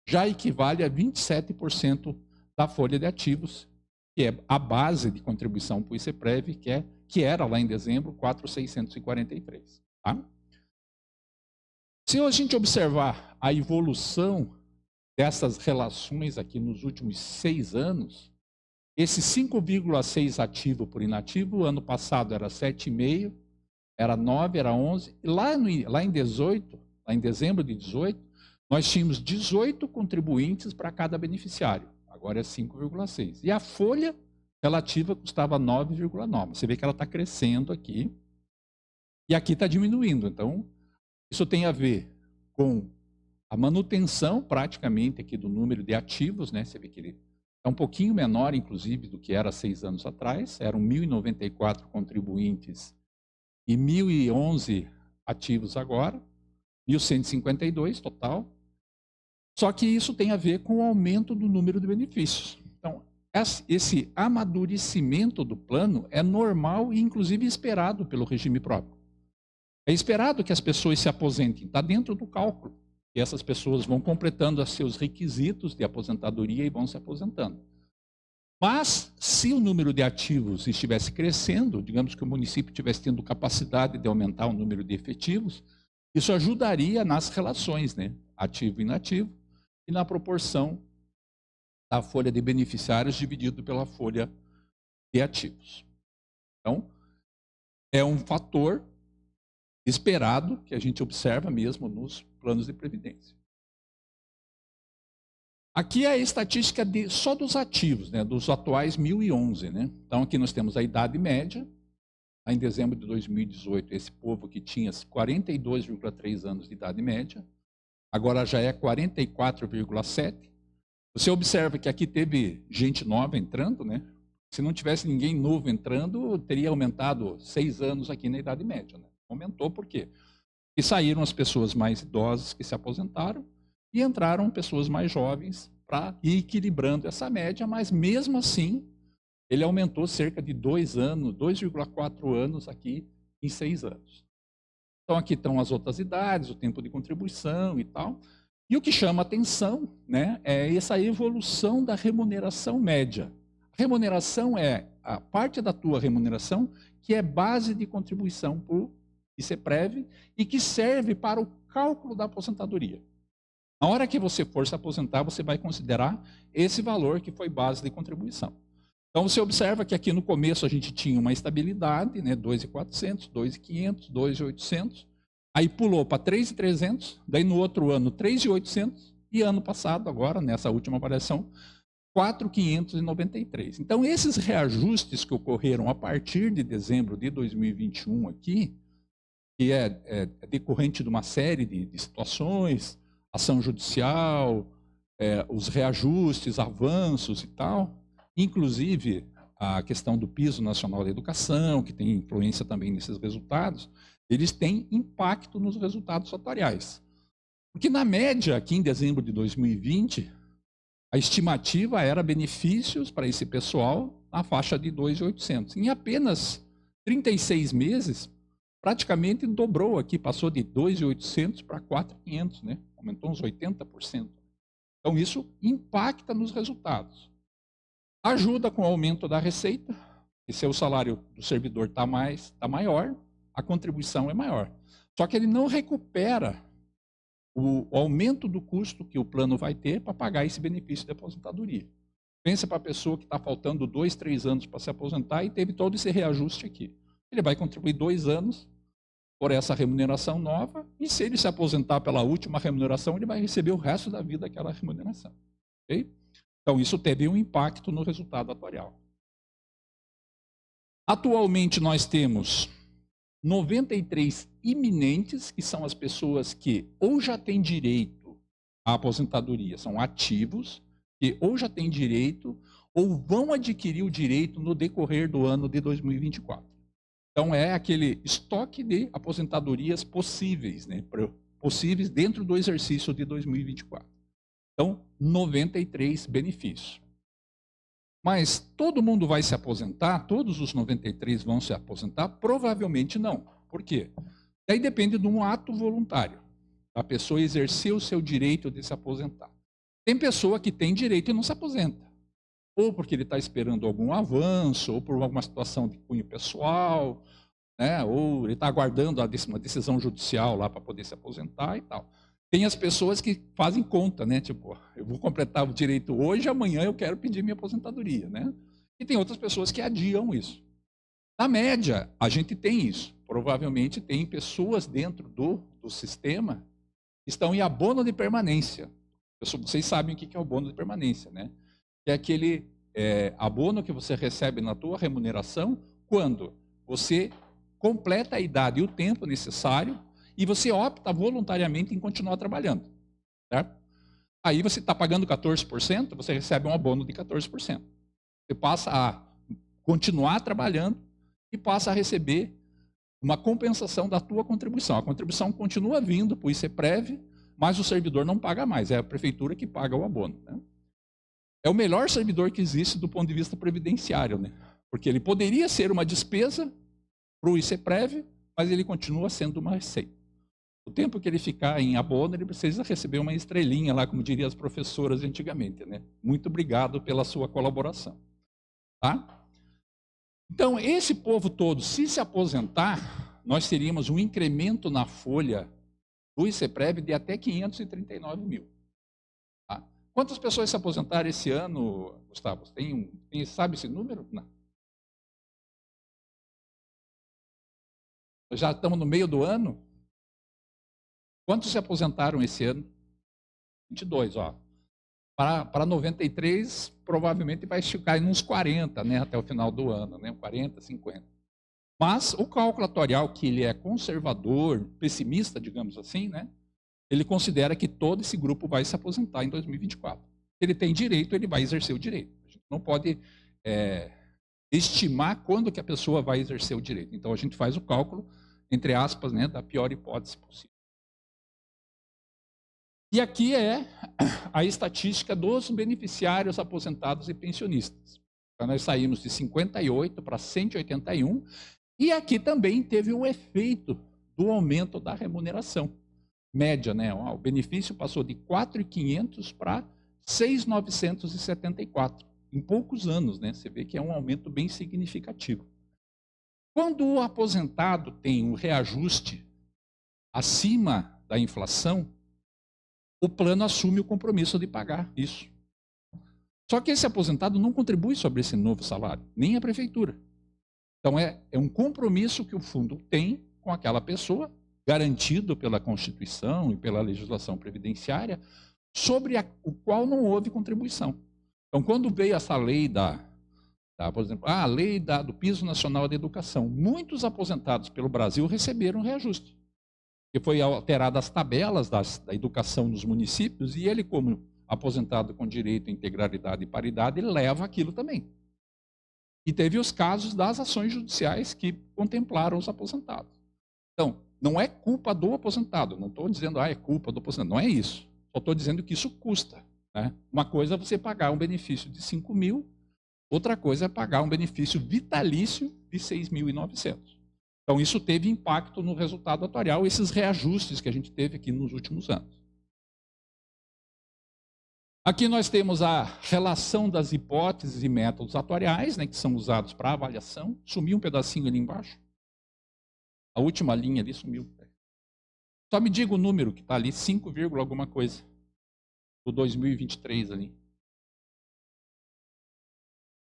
já equivale a 27% da folha de ativos, que é a base de contribuição para o ICEPREV, que era lá em dezembro 4.643. Tá? Se a gente observar a evolução dessas relações aqui nos últimos 6 anos, esse 5,6 ativo por inativo, ano passado era 7,5, era 9, era 11, e lá em dezembro de 18, nós tínhamos 18 contribuintes para cada beneficiário. Agora é 5,6. E a folha relativa custava 9,9. Você vê que ela está crescendo aqui. E aqui está diminuindo. Então, isso tem a ver com a manutenção, praticamente, aqui do número de ativos, né? Você vê que ele é um pouquinho menor, inclusive, do que era 6 anos atrás. Eram 1.094 contribuintes e 1.011 ativos agora. 1.152 total. Só que isso tem a ver com o aumento do número de benefícios. Então, esse amadurecimento do plano é normal e, inclusive, esperado pelo regime próprio. É esperado que as pessoas se aposentem, está dentro do cálculo. E essas pessoas vão completando os seus requisitos de aposentadoria e vão se aposentando. Mas, se o número de ativos estivesse crescendo, digamos que o município estivesse tendo capacidade de aumentar o número de efetivos, isso ajudaria nas relações, né? Ativo e inativo, e na proporção da folha de beneficiários dividido pela folha de ativos. Então, é um fator esperado que a gente observa mesmo nos planos de previdência. Aqui é a estatística só dos ativos, né, dos atuais 1.011. Né? Então, aqui nós temos a idade média, lá em dezembro de 2018, esse povo que tinha 42,3 anos de idade média, agora já é 44,7. Você observa que aqui teve gente nova entrando, né? Se não tivesse ninguém novo entrando, teria aumentado 6 anos aqui na idade média, né? Aumentou por quê? Porque saíram as pessoas mais idosas que se aposentaram e entraram pessoas mais jovens para ir equilibrando essa média, mas mesmo assim, ele aumentou cerca de 2 anos, 2,4 anos aqui em 6 anos. Então aqui estão as outras idades, o tempo de contribuição e tal. E o que chama atenção, né, é essa evolução da remuneração média. A remuneração é a parte da tua remuneração que é base de contribuição para o ICEPREV e que serve para o cálculo da aposentadoria. Na hora que você for se aposentar, você vai considerar esse valor que foi base de contribuição. Então, você observa que aqui no começo a gente tinha uma estabilidade, né, 2.400, 2.500, 2.800, aí pulou para 3.300, daí no outro ano 3.800 e ano passado, agora, nessa última variação, 4.593. Então, esses reajustes que ocorreram a partir de dezembro de 2021 aqui, que é decorrente de uma série de situações, ação judicial, os reajustes, avanços e tal, inclusive a questão do piso nacional da educação, que tem influência também nesses resultados, eles têm impacto nos resultados atuariais. Porque na média, aqui em dezembro de 2020, a estimativa era benefícios para esse pessoal na faixa de 2.800. Em apenas 36 meses, praticamente dobrou aqui, passou de 2.800 para 4.500, né? Aumentou uns 80%. Então, isso impacta nos resultados. Ajuda com o aumento da receita, e se o salário do servidor está maior, a contribuição é maior. Só que ele não recupera o aumento do custo que o plano vai ter para pagar esse benefício de aposentadoria. Pensa para a pessoa que está faltando 2, 3 anos para se aposentar e teve todo esse reajuste aqui. Ele vai contribuir 2 anos por essa remuneração nova, e se ele se aposentar pela última remuneração, ele vai receber o resto da vida aquela remuneração. Okay? Então, isso teve um impacto no resultado atuarial. Atualmente, nós temos 93 iminentes, que são as pessoas que ou já têm direito à aposentadoria, são ativos, que ou já têm direito ou vão adquirir o direito no decorrer do ano de 2024. Então, é aquele estoque de aposentadorias possíveis, né, possíveis dentro do exercício de 2024. Então, 93 benefícios. Mas todo mundo vai se aposentar? Todos os 93 vão se aposentar? Provavelmente não. Por quê? Daí depende de um ato voluntário. A pessoa exercer o seu direito de se aposentar. Tem pessoa que tem direito e não se aposenta. Ou porque ele está esperando algum avanço, ou por alguma situação de cunho pessoal, né? Ou ele está aguardando uma decisão judicial lá para poder se aposentar e tal. Tem as pessoas que fazem conta, né? Tipo, eu vou completar o direito hoje, amanhã eu quero pedir minha aposentadoria, né? E tem outras pessoas que adiam isso. Na média, a gente tem isso. Provavelmente tem pessoas dentro do sistema que estão em abono de permanência. Vocês sabem o que é o abono de permanência, né? Que é aquele abono que você recebe na tua remuneração quando você completa a idade e o tempo necessário e você opta voluntariamente em continuar trabalhando. Certo? Aí você está pagando 14%, você recebe um abono de 14%. Você passa a continuar trabalhando e passa a receber uma compensação da tua contribuição. A contribuição continua vindo para o ICEPREV, mas o servidor não paga mais, é a prefeitura que paga o abono. Né? É o melhor servidor que existe do ponto de vista previdenciário, né? Porque ele poderia ser uma despesa para o ICEPREV, mas ele continua sendo uma receita. O tempo que ele ficar em abono, ele precisa receber uma estrelinha lá, como diriam as professoras antigamente, né? Muito obrigado pela sua colaboração. Tá? Então, esse povo todo, se aposentar, nós teríamos um incremento na folha do ICEPREV de até 539 mil. Tá? Quantas pessoas se aposentaram esse ano, Gustavo? Sabe esse número? Não. Já estamos no meio do ano? Quantos se aposentaram esse ano? 22, ó. Para 93, provavelmente vai ficar em uns 40, né, até o final do ano, né, 40, 50. Mas o cálculo atuarial, que ele é conservador, pessimista, digamos assim, né? Ele considera que todo esse grupo vai se aposentar em 2024. Ele tem direito, ele vai exercer o direito. A gente não pode estimar quando que a pessoa vai exercer o direito. Então, a gente faz o cálculo, entre aspas, né, da pior hipótese possível. E aqui é a estatística dos beneficiários aposentados e pensionistas. Então, nós saímos de 58 para 181, e aqui também teve o efeito do aumento da remuneração média, né? O benefício passou de 4.500 para 6.974 em poucos anos, né? Você vê que é um aumento bem significativo. Quando o aposentado tem um reajuste acima da inflação, o plano assume o compromisso de pagar isso. Só que esse aposentado não contribui sobre esse novo salário, nem a prefeitura. Então, é um compromisso que o fundo tem com aquela pessoa, garantido pela Constituição e pela legislação previdenciária, sobre o qual não houve contribuição. Então, quando veio essa lei por exemplo, a lei do Piso Nacional da Educação, muitos aposentados pelo Brasil receberam reajuste, que foi alterada as tabelas da educação nos municípios, e ele, como aposentado com direito à integralidade e paridade, ele leva aquilo também. E teve os casos das ações judiciais que contemplaram os aposentados. Então, não é culpa do aposentado, não estou dizendo, é culpa do aposentado, não é isso. Só estou dizendo que isso custa. Né? Uma coisa é você pagar um benefício de 5 mil, outra coisa é pagar um benefício vitalício de 6.900. Então, isso teve impacto no resultado atuarial, esses reajustes que a gente teve aqui nos últimos anos. Aqui nós temos a relação das hipóteses e métodos atuariais, né, que são usados para avaliação. Sumiu um pedacinho ali embaixo. A última linha ali sumiu. Só me diga o número que está ali, 5, alguma coisa, do 2023 ali.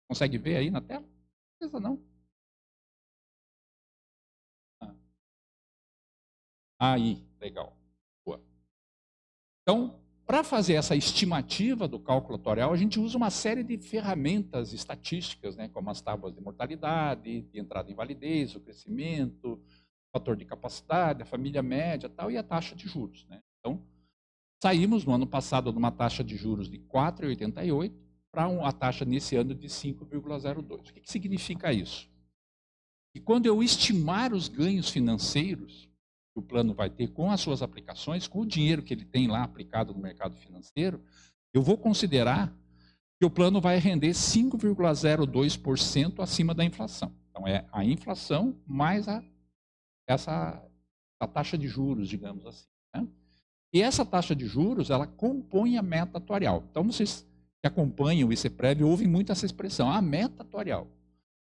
Consegue ver aí na tela? Não precisa não. Aí, legal. Boa. Então, para fazer essa estimativa do cálculo atuarial, a gente usa uma série de ferramentas estatísticas, né, como as tábuas de mortalidade, de entrada em validez, o crescimento, o fator de capacidade, a família média tal, e a taxa de juros. Né? Então, saímos no ano passado de uma taxa de juros de 4,88 para uma taxa nesse ano de 5,02. O que significa isso? Que quando eu estimar os ganhos financeiros que o plano vai ter com as suas aplicações, com o dinheiro que ele tem lá aplicado no mercado financeiro, eu vou considerar que o plano vai render 5,02% acima da inflação. Então, é a inflação mais essa taxa de juros, digamos assim. Né? E essa taxa de juros, ela compõe a meta atuarial. Então, vocês que acompanham o ICEPREV ouvem muito essa expressão, a meta atuarial.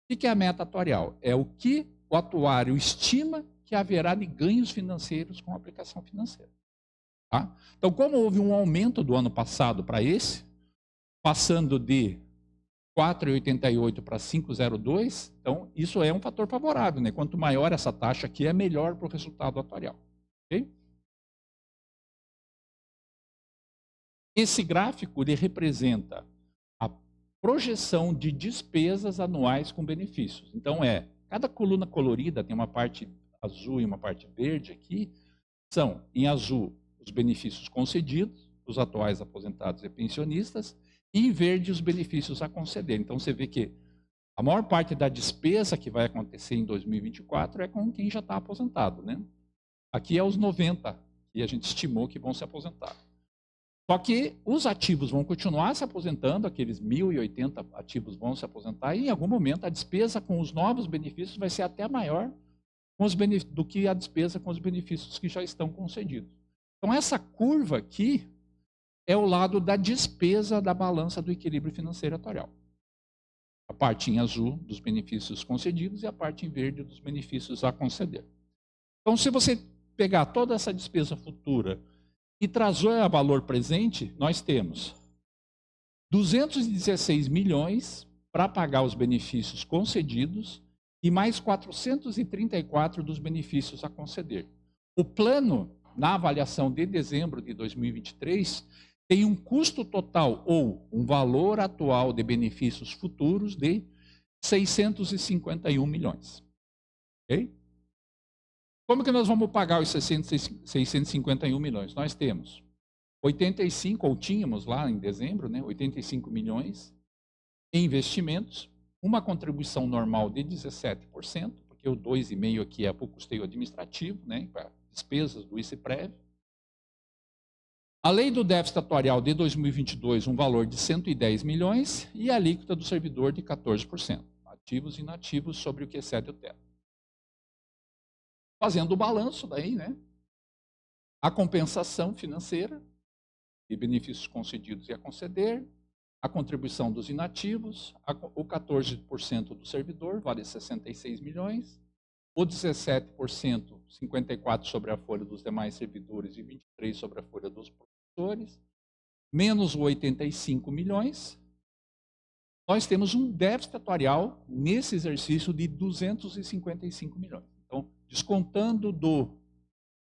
O que é a meta atuarial? É o que o atuário estima que haverá de ganhos financeiros com a aplicação financeira. Tá? Então, como houve um aumento do ano passado para esse, passando de 4,88 para 5,02, então isso é um fator favorável. Né? Quanto maior essa taxa aqui, é melhor para o resultado atuarial. Okay? Esse gráfico ele representa a projeção de despesas anuais com benefícios. Então, cada coluna colorida tem uma parte azul e uma parte verde aqui, são, em azul, os benefícios concedidos, os atuais aposentados e pensionistas, e em verde, os benefícios a conceder. Então, você vê que a maior parte da despesa que vai acontecer em 2024 é com quem já está aposentado. Né? Aqui é os 90 que a gente estimou que vão se aposentar. Só que os ativos vão continuar se aposentando, aqueles 1.080 ativos vão se aposentar, e em algum momento a despesa com os novos benefícios vai ser até maior do que a despesa com os benefícios que já estão concedidos. Então, essa curva aqui é o lado da despesa da balança do equilíbrio financeiro atuarial. A parte em azul dos benefícios concedidos e a parte em verde dos benefícios a conceder. Então, se você pegar toda essa despesa futura e trazer a valor presente, nós temos 216 milhões para pagar os benefícios concedidos e mais 434 dos benefícios a conceder. O plano, na avaliação de dezembro de 2023, tem um custo total ou um valor atual de benefícios futuros de 651 milhões. Ok? Como que nós vamos pagar os 651 milhões? Nós temos 85, ou tínhamos lá em dezembro, né, 85 milhões em investimentos, uma contribuição normal de 17%, porque o 2,5% aqui é para o custeio administrativo, né, para despesas do ICPREV. A lei do déficit atuarial de 2022, um valor de 110 milhões, e a alíquota do servidor de 14%, ativos e inativos sobre o que excede o teto. Fazendo o balanço daí, né, a compensação financeira de benefícios concedidos e a conceder, a contribuição dos inativos, o 14% do servidor, vale 66 milhões, o 17%, 54% sobre a folha dos demais servidores e 23% sobre a folha dos professores, menos o 85 milhões, nós temos um déficit atuarial nesse exercício de 255 milhões. Então, descontando do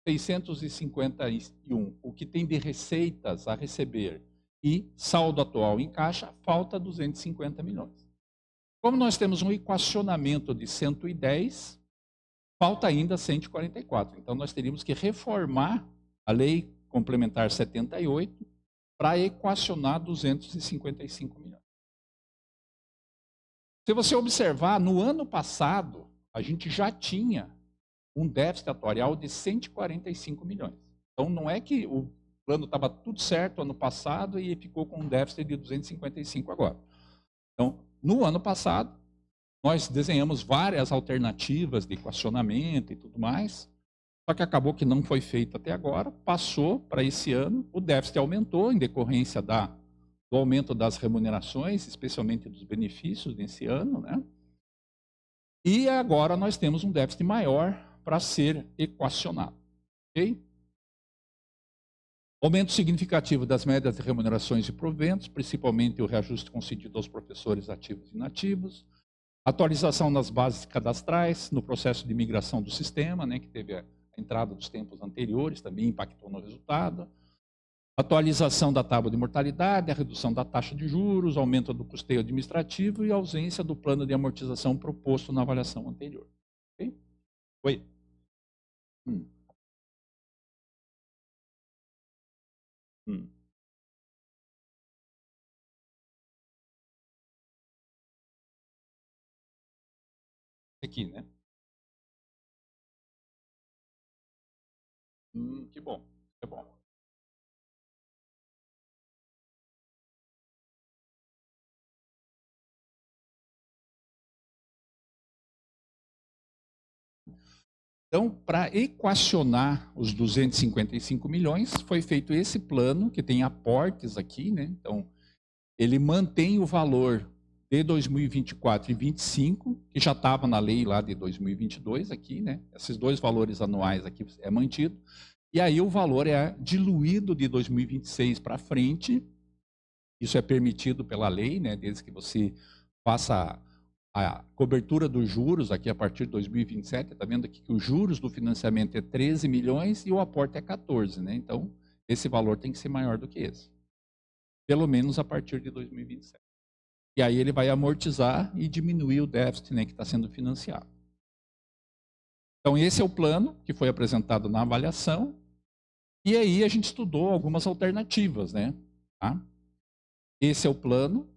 651, o que tem de receitas a receber e saldo atual em caixa, falta 250 milhões. Como nós temos um equacionamento de 110, falta ainda 144. Então, nós teríamos que reformar a Lei Complementar 78 para equacionar 255 milhões. Se você observar, no ano passado, a gente já tinha um déficit atuarial de 145 milhões. Então, não é que o plano estava tudo certo ano passado e ficou com um déficit de 255 agora. Então, no ano passado, nós desenhamos várias alternativas de equacionamento e tudo mais, só que acabou que não foi feito até agora, passou para esse ano, o déficit aumentou em decorrência do aumento das remunerações, especialmente dos benefícios nesse ano, né? E agora nós temos um déficit maior para ser equacionado. Ok? Aumento significativo das médias de remunerações e proventos, principalmente o reajuste concedido aos professores ativos e inativos. Atualização das bases cadastrais no processo de migração do sistema, né, que teve a entrada dos tempos anteriores, também impactou no resultado. Atualização da tábua de mortalidade, a redução da taxa de juros, aumento do custeio administrativo e ausência do plano de amortização proposto na avaliação anterior. Ok? Oi. Aqui, né? Que bom, é bom. Então, para equacionar os 255 milhões, foi feito esse plano, que tem aportes aqui, né? Então, ele mantém o valor de 2024 e 2025, que já estava na lei lá de 2022 aqui, né? Esses dois valores anuais aqui é mantido. E aí o valor é diluído de 2026 para frente. Isso é permitido pela lei, né? Desde que você faça a cobertura dos juros aqui a partir de 2027, está vendo aqui que os juros do financiamento é 13 milhões e o aporte é 14, né? Então, esse valor tem que ser maior do que esse. Pelo menos a partir de 2027. E aí ele vai amortizar e diminuir o déficit, né, que está sendo financiado. Então, esse é o plano que foi apresentado na avaliação. E aí a gente estudou algumas alternativas, né? Tá? Esse é o plano,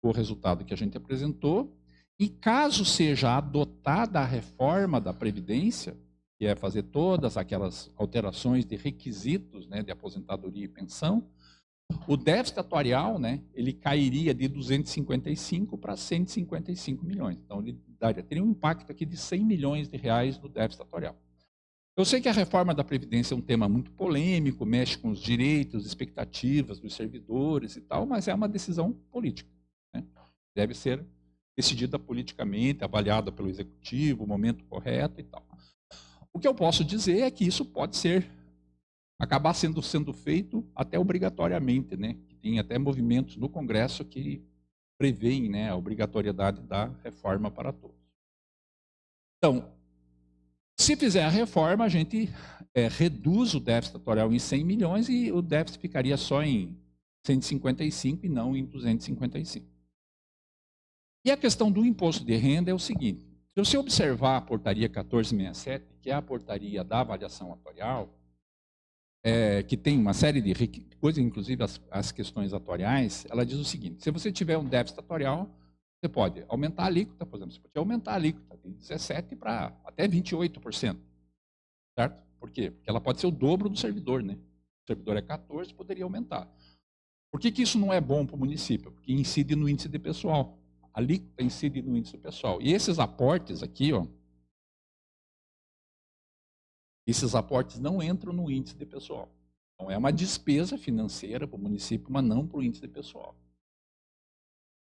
o resultado que a gente apresentou. E caso seja adotada a reforma da Previdência, que é fazer todas aquelas alterações de requisitos, né, de aposentadoria e pensão, o déficit atuarial, né, ele cairia de 255 para 155 milhões. Então, ele teria um impacto aqui de 100 milhões de reais no déficit atuarial. Eu sei que a reforma da Previdência é um tema muito polêmico, mexe com os direitos, expectativas dos servidores e tal, mas é uma decisão política, né? Deve ser decidida politicamente, avaliada pelo executivo, o momento correto e tal. O que eu posso dizer é que isso pode acabar sendo feito até obrigatoriamente, né? Tem até movimentos no Congresso que prevêem, né, a obrigatoriedade da reforma para todos. Então, se fizer a reforma, a gente reduz o déficit atuarial em 100 milhões e o déficit ficaria só em 155 e não em 255. E a questão do imposto de renda é o seguinte: Se você observar a portaria 1467, que é a portaria da avaliação atuarial, que tem uma série de coisas, inclusive as questões atuariais, ela diz o seguinte: se você tiver um déficit atuarial, você pode aumentar a alíquota, por exemplo, você pode aumentar a alíquota de 17% para até 28%, certo? Por quê? Porque ela pode ser o dobro do servidor, né? O servidor é 14%, poderia aumentar. Por que isso não é bom para o município? Porque incide no índice de pessoal. A alíquota incide no índice pessoal. E esses aportes aqui, ó, esses aportes não entram no índice de pessoal. Então, é uma despesa financeira para o município, mas não para o índice de pessoal.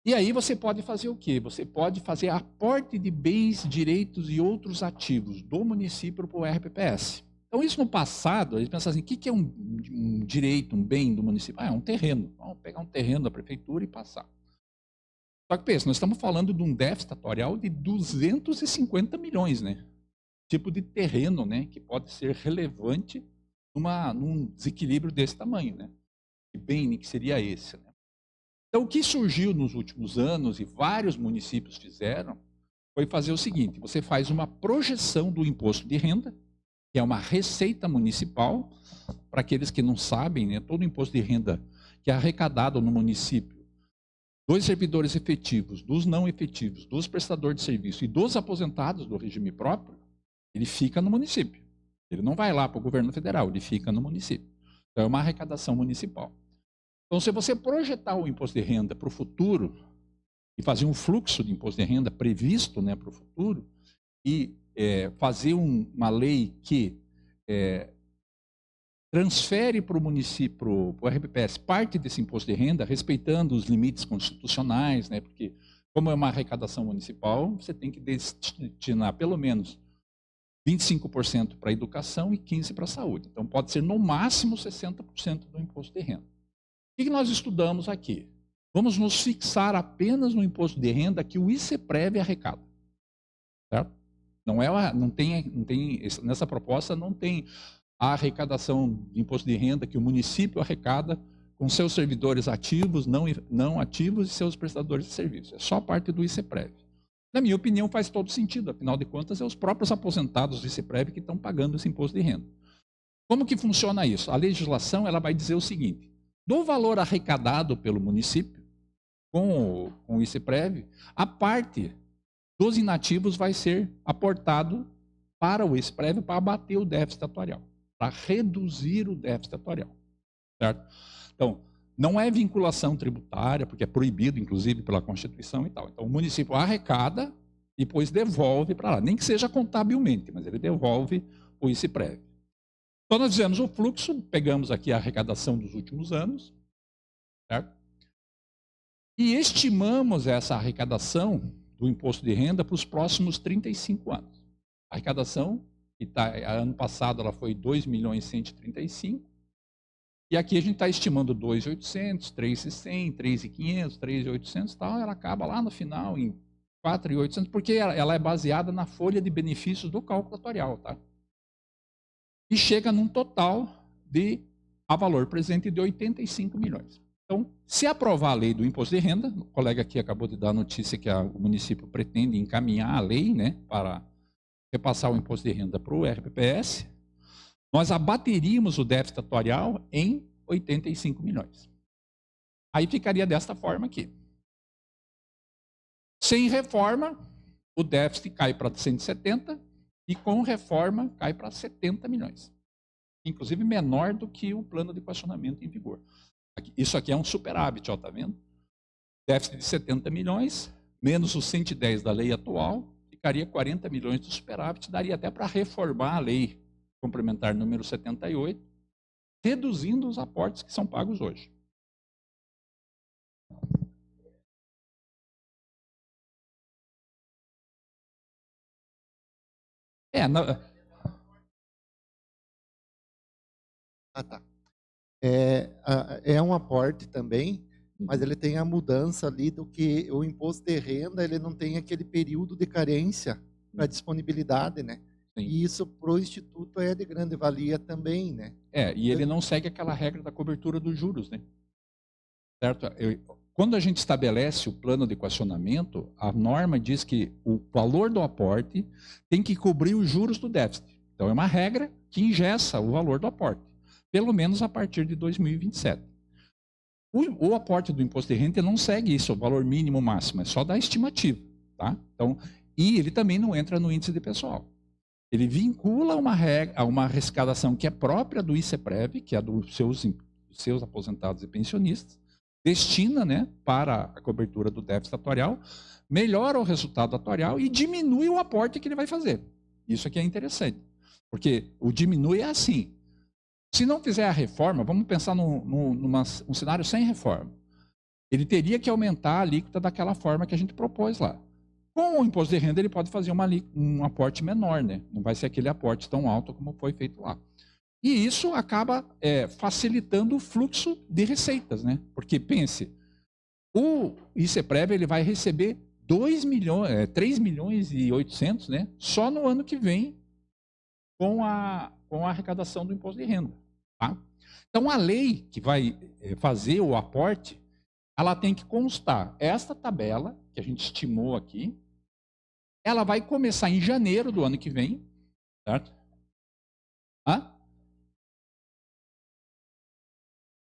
E aí você pode fazer o quê? Você pode fazer aporte de bens, direitos e outros ativos do município para o RPPS. Então, isso no passado, eles pensavam assim, o que é um direito, um bem do município? É um terreno. Vamos pegar um terreno da prefeitura e passar. Só que pensa, nós estamos falando de um déficit atuarial de 250 milhões, né? Tipo de terreno, né, que pode ser relevante num desequilíbrio desse tamanho, né? Que bem que seria esse, né? Então, o que surgiu nos últimos anos, e vários municípios fizeram, foi fazer o seguinte: você faz uma projeção do imposto de renda, que é uma receita municipal, para aqueles que não sabem, né, todo imposto de renda que é arrecadado no município, dos servidores efetivos, dos não efetivos, dos prestadores de serviço e dos aposentados do regime próprio, ele fica no município. Ele não vai lá para o governo federal, ele fica no município. Então, é uma arrecadação municipal. Então, se você projetar o imposto de renda para o futuro e fazer um fluxo de imposto de renda previsto, né, para o futuro e fazer uma lei que transfere para o município, para o RPPS, parte desse imposto de renda, respeitando os limites constitucionais, né, porque como é uma arrecadação municipal, você tem que destinar pelo menos 25% para a educação e 15% para a saúde. Então, pode ser no máximo 60% do imposto de renda. O que nós estudamos aqui? Vamos nos fixar apenas no imposto de renda que o ICEPREV arrecada. Certo? Não tem, nessa proposta não tem a arrecadação de imposto de renda que o município arrecada com seus servidores ativos, não ativos e seus prestadores de serviço. É só parte do ICEPREV. Na minha opinião, faz todo sentido. Afinal de contas, é os próprios aposentados do ICEPREV que estão pagando esse imposto de renda. Como que funciona isso? A legislação ela vai dizer o seguinte: do valor arrecadado pelo município com o ICEPREV, a parte dos inativos vai ser aportado para o ICEPREV para abater o déficit atuarial, para reduzir o déficit atuarial. Certo? Então, não é vinculação tributária, porque é proibido, inclusive, pela Constituição e tal. Então, o município arrecada e depois devolve para lá. Nem que seja contabilmente, mas ele devolve o ICEPREV. Então, nós fizemos o fluxo, pegamos aqui a arrecadação dos últimos anos, certo? E estimamos essa arrecadação do imposto de renda para os próximos 35 anos. A arrecadação, que ano passado ela foi 2.135.000, e aqui a gente está estimando 2.800, 3.100, 3.500, 3.800 e tal, ela acaba lá no final em 4.800, porque ela é baseada na folha de benefícios do cálculo atuarial, tá? E chega num total a valor presente de 85 milhões. Então, se aprovar a lei do imposto de renda, o colega aqui acabou de dar a notícia que o município pretende encaminhar a lei, né, para repassar o imposto de renda para o RPPS, nós abateríamos o déficit atuarial em 85 milhões. Aí ficaria desta forma aqui. Sem reforma, o déficit cai para 170 e com reforma cai para 70 milhões. Inclusive menor do que o plano de equacionamento em vigor. Isso aqui é um superávit, ó, tá vendo? Déficit de 70 milhões, menos os 110 da lei atual, ficaria 40 milhões do superávit, daria até para reformar a lei complementar número 78, reduzindo os aportes que são pagos hoje.
Tá. É um aporte também, mas ele tem a mudança ali do que o imposto de renda, ele não tem aquele período de carência para disponibilidade, né? Sim. E isso para o Instituto é de grande valia também, né?
E ele não segue aquela regra da cobertura dos juros, né? Certo? quando a gente estabelece o plano de equacionamento, a norma diz que o valor do aporte tem que cobrir os juros do déficit. Então, é uma regra que engessa o valor do aporte, pelo menos a partir de 2027. O aporte do imposto de renda não segue isso, o valor mínimo máximo, é só da estimativa. Tá? Então, e ele também não entra no índice de pessoal. Ele vincula uma arrecadação que é própria do ICEPREV, que é dos seus aposentados e pensionistas, destina, né, para a cobertura do déficit atuarial, melhora o resultado atuarial e diminui o aporte que ele vai fazer. Isso aqui é interessante, porque o diminui é assim. Se não fizer a reforma, vamos pensar num cenário sem reforma. Ele teria que aumentar a alíquota daquela forma que a gente propôs lá. Com o imposto de renda, ele pode fazer um aporte menor, né? Não vai ser aquele aporte tão alto como foi feito lá. E isso acaba facilitando o fluxo de receitas, né? Porque, pense, o ICEPREV ele vai receber 3 milhões e 800, né? Só no ano que vem com a arrecadação do imposto de renda. Tá? Então, a lei que vai fazer o aporte, ela tem que constar esta tabela, que a gente estimou aqui, ela vai começar em janeiro do ano que vem, certo? Hã?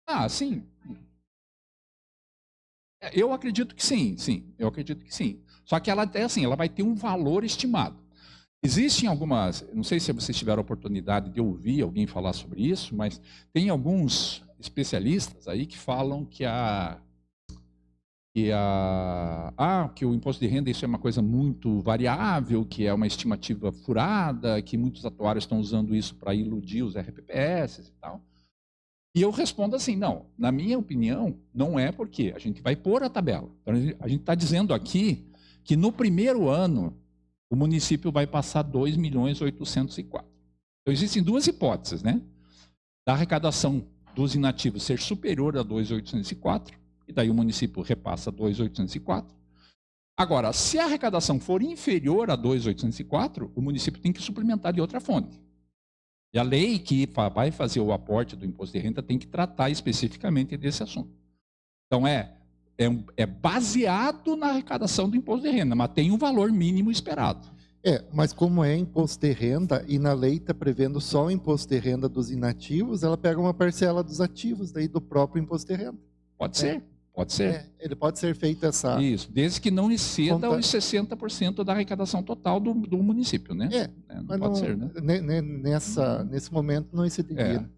Ah, sim. Eu acredito que sim, eu acredito que sim. Só que ela é assim, ela vai ter um valor estimado. Existem algumas, não sei se vocês tiveram a oportunidade de ouvir alguém falar sobre isso, mas tem alguns especialistas aí que falam que que o imposto de renda isso é uma coisa muito variável, que é uma estimativa furada, que muitos atuários estão usando isso para iludir os RPPS e tal. E eu respondo assim, não, na minha opinião, não é porque a gente vai pôr a tabela. Então, a gente está dizendo aqui que no primeiro ano o município vai passar 2.804.000. Então, existem duas hipóteses, né? Da arrecadação dos inativos ser superior a 2.804, e daí o município repassa 2.804. Agora, se a arrecadação for inferior a 2.804, o município tem que suplementar de outra fonte. E a lei que vai fazer o aporte do imposto de renda tem que tratar especificamente desse assunto. Então, é baseado na arrecadação do imposto de renda, mas tem um valor mínimo esperado.
Mas como é imposto de renda e na lei está prevendo só o imposto de renda dos inativos, ela pega uma parcela dos ativos daí do próprio imposto de renda.
Pode ser, pode ser.
Ele pode ser feito essa...
Isso, desde que não exceda os 60% da arrecadação total do município, né?
Mas
pode ser, né?
Nesse momento não excederia.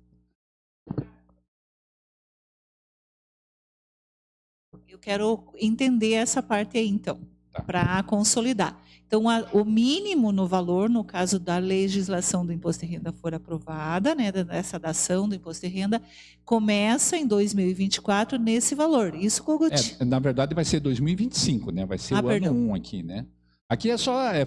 Eu quero entender essa parte aí, então, para consolidar. Então, o mínimo no valor, no caso da legislação do imposto de renda for aprovada, né, dessa dação do imposto de renda, começa em 2024 nesse valor. Isso, Kogut?
Na verdade, vai ser 2025, né? Vai ser o ano 1 aqui, né? Aqui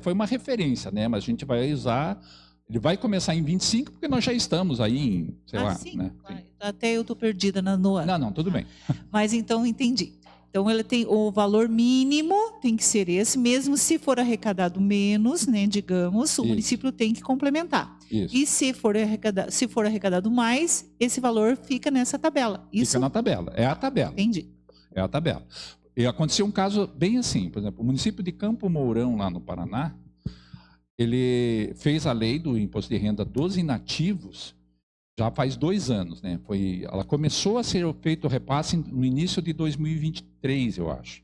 foi uma referência, né? Mas a gente vai usar... Ele vai começar em 25, porque nós já estamos aí em, sei lá...
Sim,
né?
Sim. Até eu estou perdida no ano.
Não, tudo bem.
Mas então, entendi. Então, ele tem o valor mínimo, tem que ser esse, mesmo se for arrecadado menos, né, digamos, o município tem que complementar.
Isso.
E se for arrecadado mais, esse valor fica nessa tabela. Isso?
Fica na tabela, é a tabela.
Entendi.
É a tabela. E aconteceu um caso bem assim, por exemplo, o município de Campo Mourão, lá no Paraná, ele fez a lei do imposto de renda dos inativos já faz 2 anos, né? Ela começou a ser feito o repasse no início de 2023, eu acho.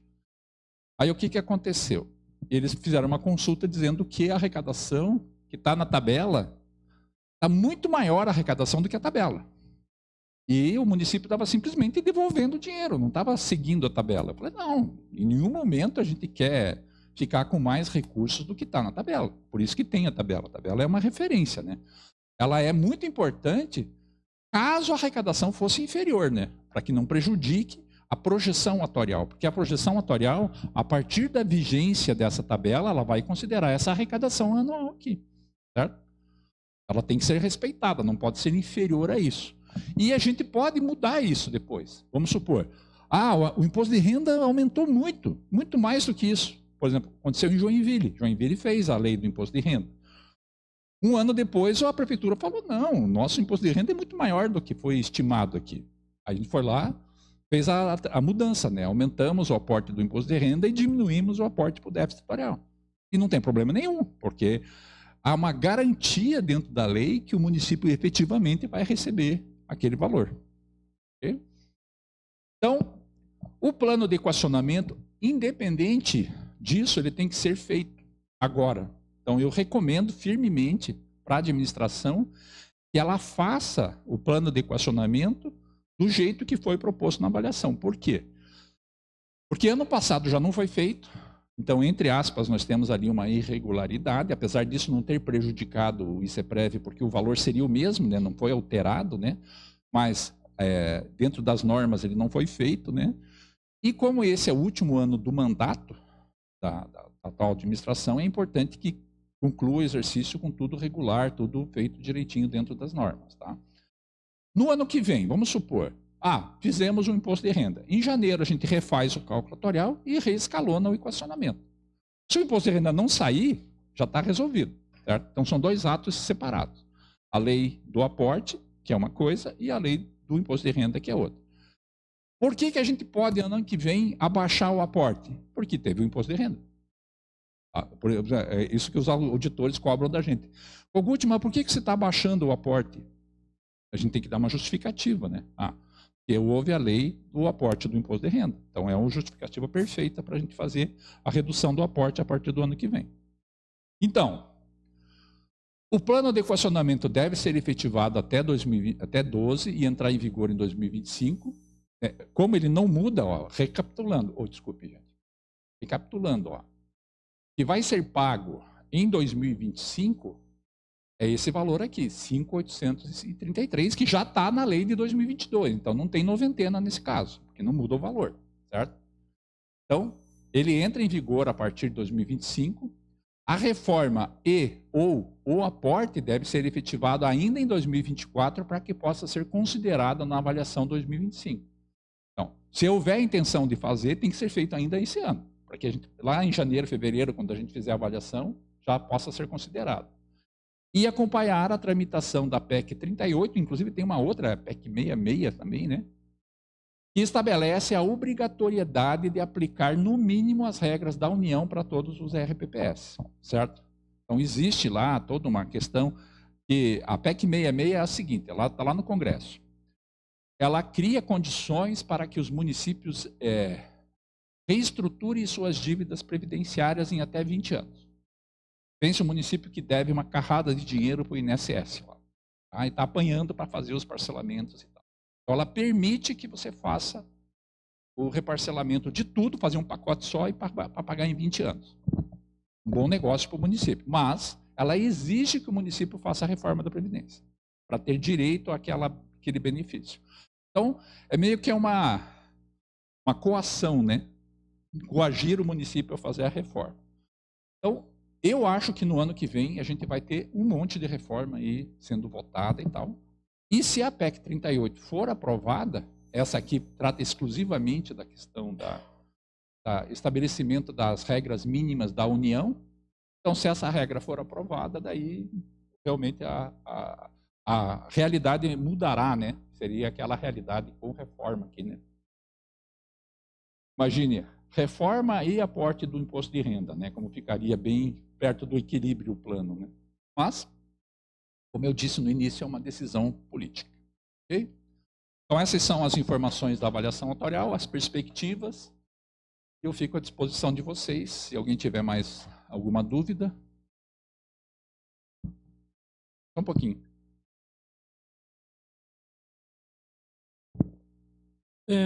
Aí o que aconteceu? Eles fizeram uma consulta dizendo que a arrecadação que está na tabela está muito maior a arrecadação do que a tabela. E o município estava simplesmente devolvendo o dinheiro, não estava seguindo a tabela. Eu falei, não, em nenhum momento a gente quer ficar com mais recursos do que está na tabela. Por isso que tem a tabela. A tabela é uma referência, né? Ela é muito importante caso a arrecadação fosse inferior, né? Para que não prejudique a projeção atuarial. Porque a projeção atuarial, a partir da vigência dessa tabela, ela vai considerar essa arrecadação anual aqui, certo? Ela tem que ser respeitada, não pode ser inferior a isso. E a gente pode mudar isso depois. Vamos supor, o imposto de renda aumentou muito, muito mais do que isso. Por exemplo, aconteceu em Joinville. Joinville fez a lei do imposto de renda. 1 ano depois, a prefeitura falou, não, o nosso imposto de renda é muito maior do que foi estimado aqui. A gente foi lá, fez a mudança, né? Aumentamos o aporte do imposto de renda e diminuímos o aporte para o déficit setorial. E não tem problema nenhum, porque há uma garantia dentro da lei que o município efetivamente vai receber aquele valor. Okay? Então, o plano de equacionamento, independente disso, ele tem que ser feito agora. Então, eu recomendo firmemente para a administração que ela faça o plano de equacionamento do jeito que foi proposto na avaliação. Por quê? Porque ano passado já não foi feito. Então, entre aspas, nós temos ali uma irregularidade, apesar disso não ter prejudicado o ICEPREV, porque o valor seria o mesmo, né? Não foi alterado, né? Mas dentro das normas ele não foi feito, né? E como esse é o último ano do mandato da atual administração, é importante que conclua o exercício com tudo regular, tudo feito direitinho dentro das normas. Tá? No ano que vem, vamos supor, fizemos um imposto de renda. Em janeiro a gente refaz o cálculo atuarial e reescalona o equacionamento. Se o imposto de renda não sair, já está resolvido. Certo? Então são dois atos separados. A lei do aporte, que é uma coisa, e a lei do imposto de renda, que é outra. Por que a gente pode, ano que vem, abaixar o aporte? Porque teve o imposto de renda. É isso que os auditores cobram da gente. Kogut, mas por que você está abaixando o aporte? A gente tem que dar uma justificativa, né? Porque houve a lei do aporte do imposto de renda. Então, é uma justificativa perfeita para a gente fazer a redução do aporte a partir do ano que vem. Então, o plano de equacionamento deve ser efetivado até 2012 e entrar em vigor em 2025. Como ele não muda, recapitulando, desculpe, gente, recapitulando, que vai ser pago em 2025 é esse valor aqui, 5.833, que já está na lei de 2022, então não tem noventena nesse caso, porque não muda o valor, certo? Então, ele entra em vigor a partir de 2025, a reforma ou o aporte deve ser efetivado ainda em 2024 para que possa ser considerado na avaliação 2025. Então, se houver intenção de fazer, tem que ser feito ainda esse ano, para que a gente, lá em janeiro, fevereiro, quando a gente fizer a avaliação, já possa ser considerado. E acompanhar a tramitação da PEC 38, inclusive tem uma outra, PEC 66 também, né? Que estabelece a obrigatoriedade de aplicar, no mínimo, as regras da União para todos os RPPS, certo? Então, existe lá toda uma questão que a PEC 66 é a seguinte, ela está lá no Congresso. Ela cria condições para que os municípios reestruturem suas dívidas previdenciárias em até 20 anos. Pense um município que deve uma carrada de dinheiro para o INSS, e está apanhando para fazer os parcelamentos e tal. Então, ela permite que você faça o reparcelamento de tudo, fazer um pacote só e para pagar em 20 anos. Um bom negócio para o município. Mas ela exige que o município faça a reforma da Previdência, para ter direito àquele benefício. Então, é meio que uma coação, né? Coagir o município a fazer a reforma. Então, eu acho que no ano que vem a gente vai ter um monte de reforma aí sendo votada e tal. E se a PEC 38 for aprovada, essa aqui trata exclusivamente da questão da estabelecimento das regras mínimas da União. Então, se essa regra for aprovada, daí realmente a realidade mudará, né? Seria aquela realidade com reforma aqui, né? Imagine, reforma e aporte do imposto de renda, né? Como ficaria bem perto do equilíbrio o plano, né? Mas, como eu disse no início, é uma decisão política. Okay? Então, essas são as informações da avaliação atuarial, as perspectivas. Eu fico à disposição de vocês, se alguém tiver mais alguma dúvida. Só um pouquinho.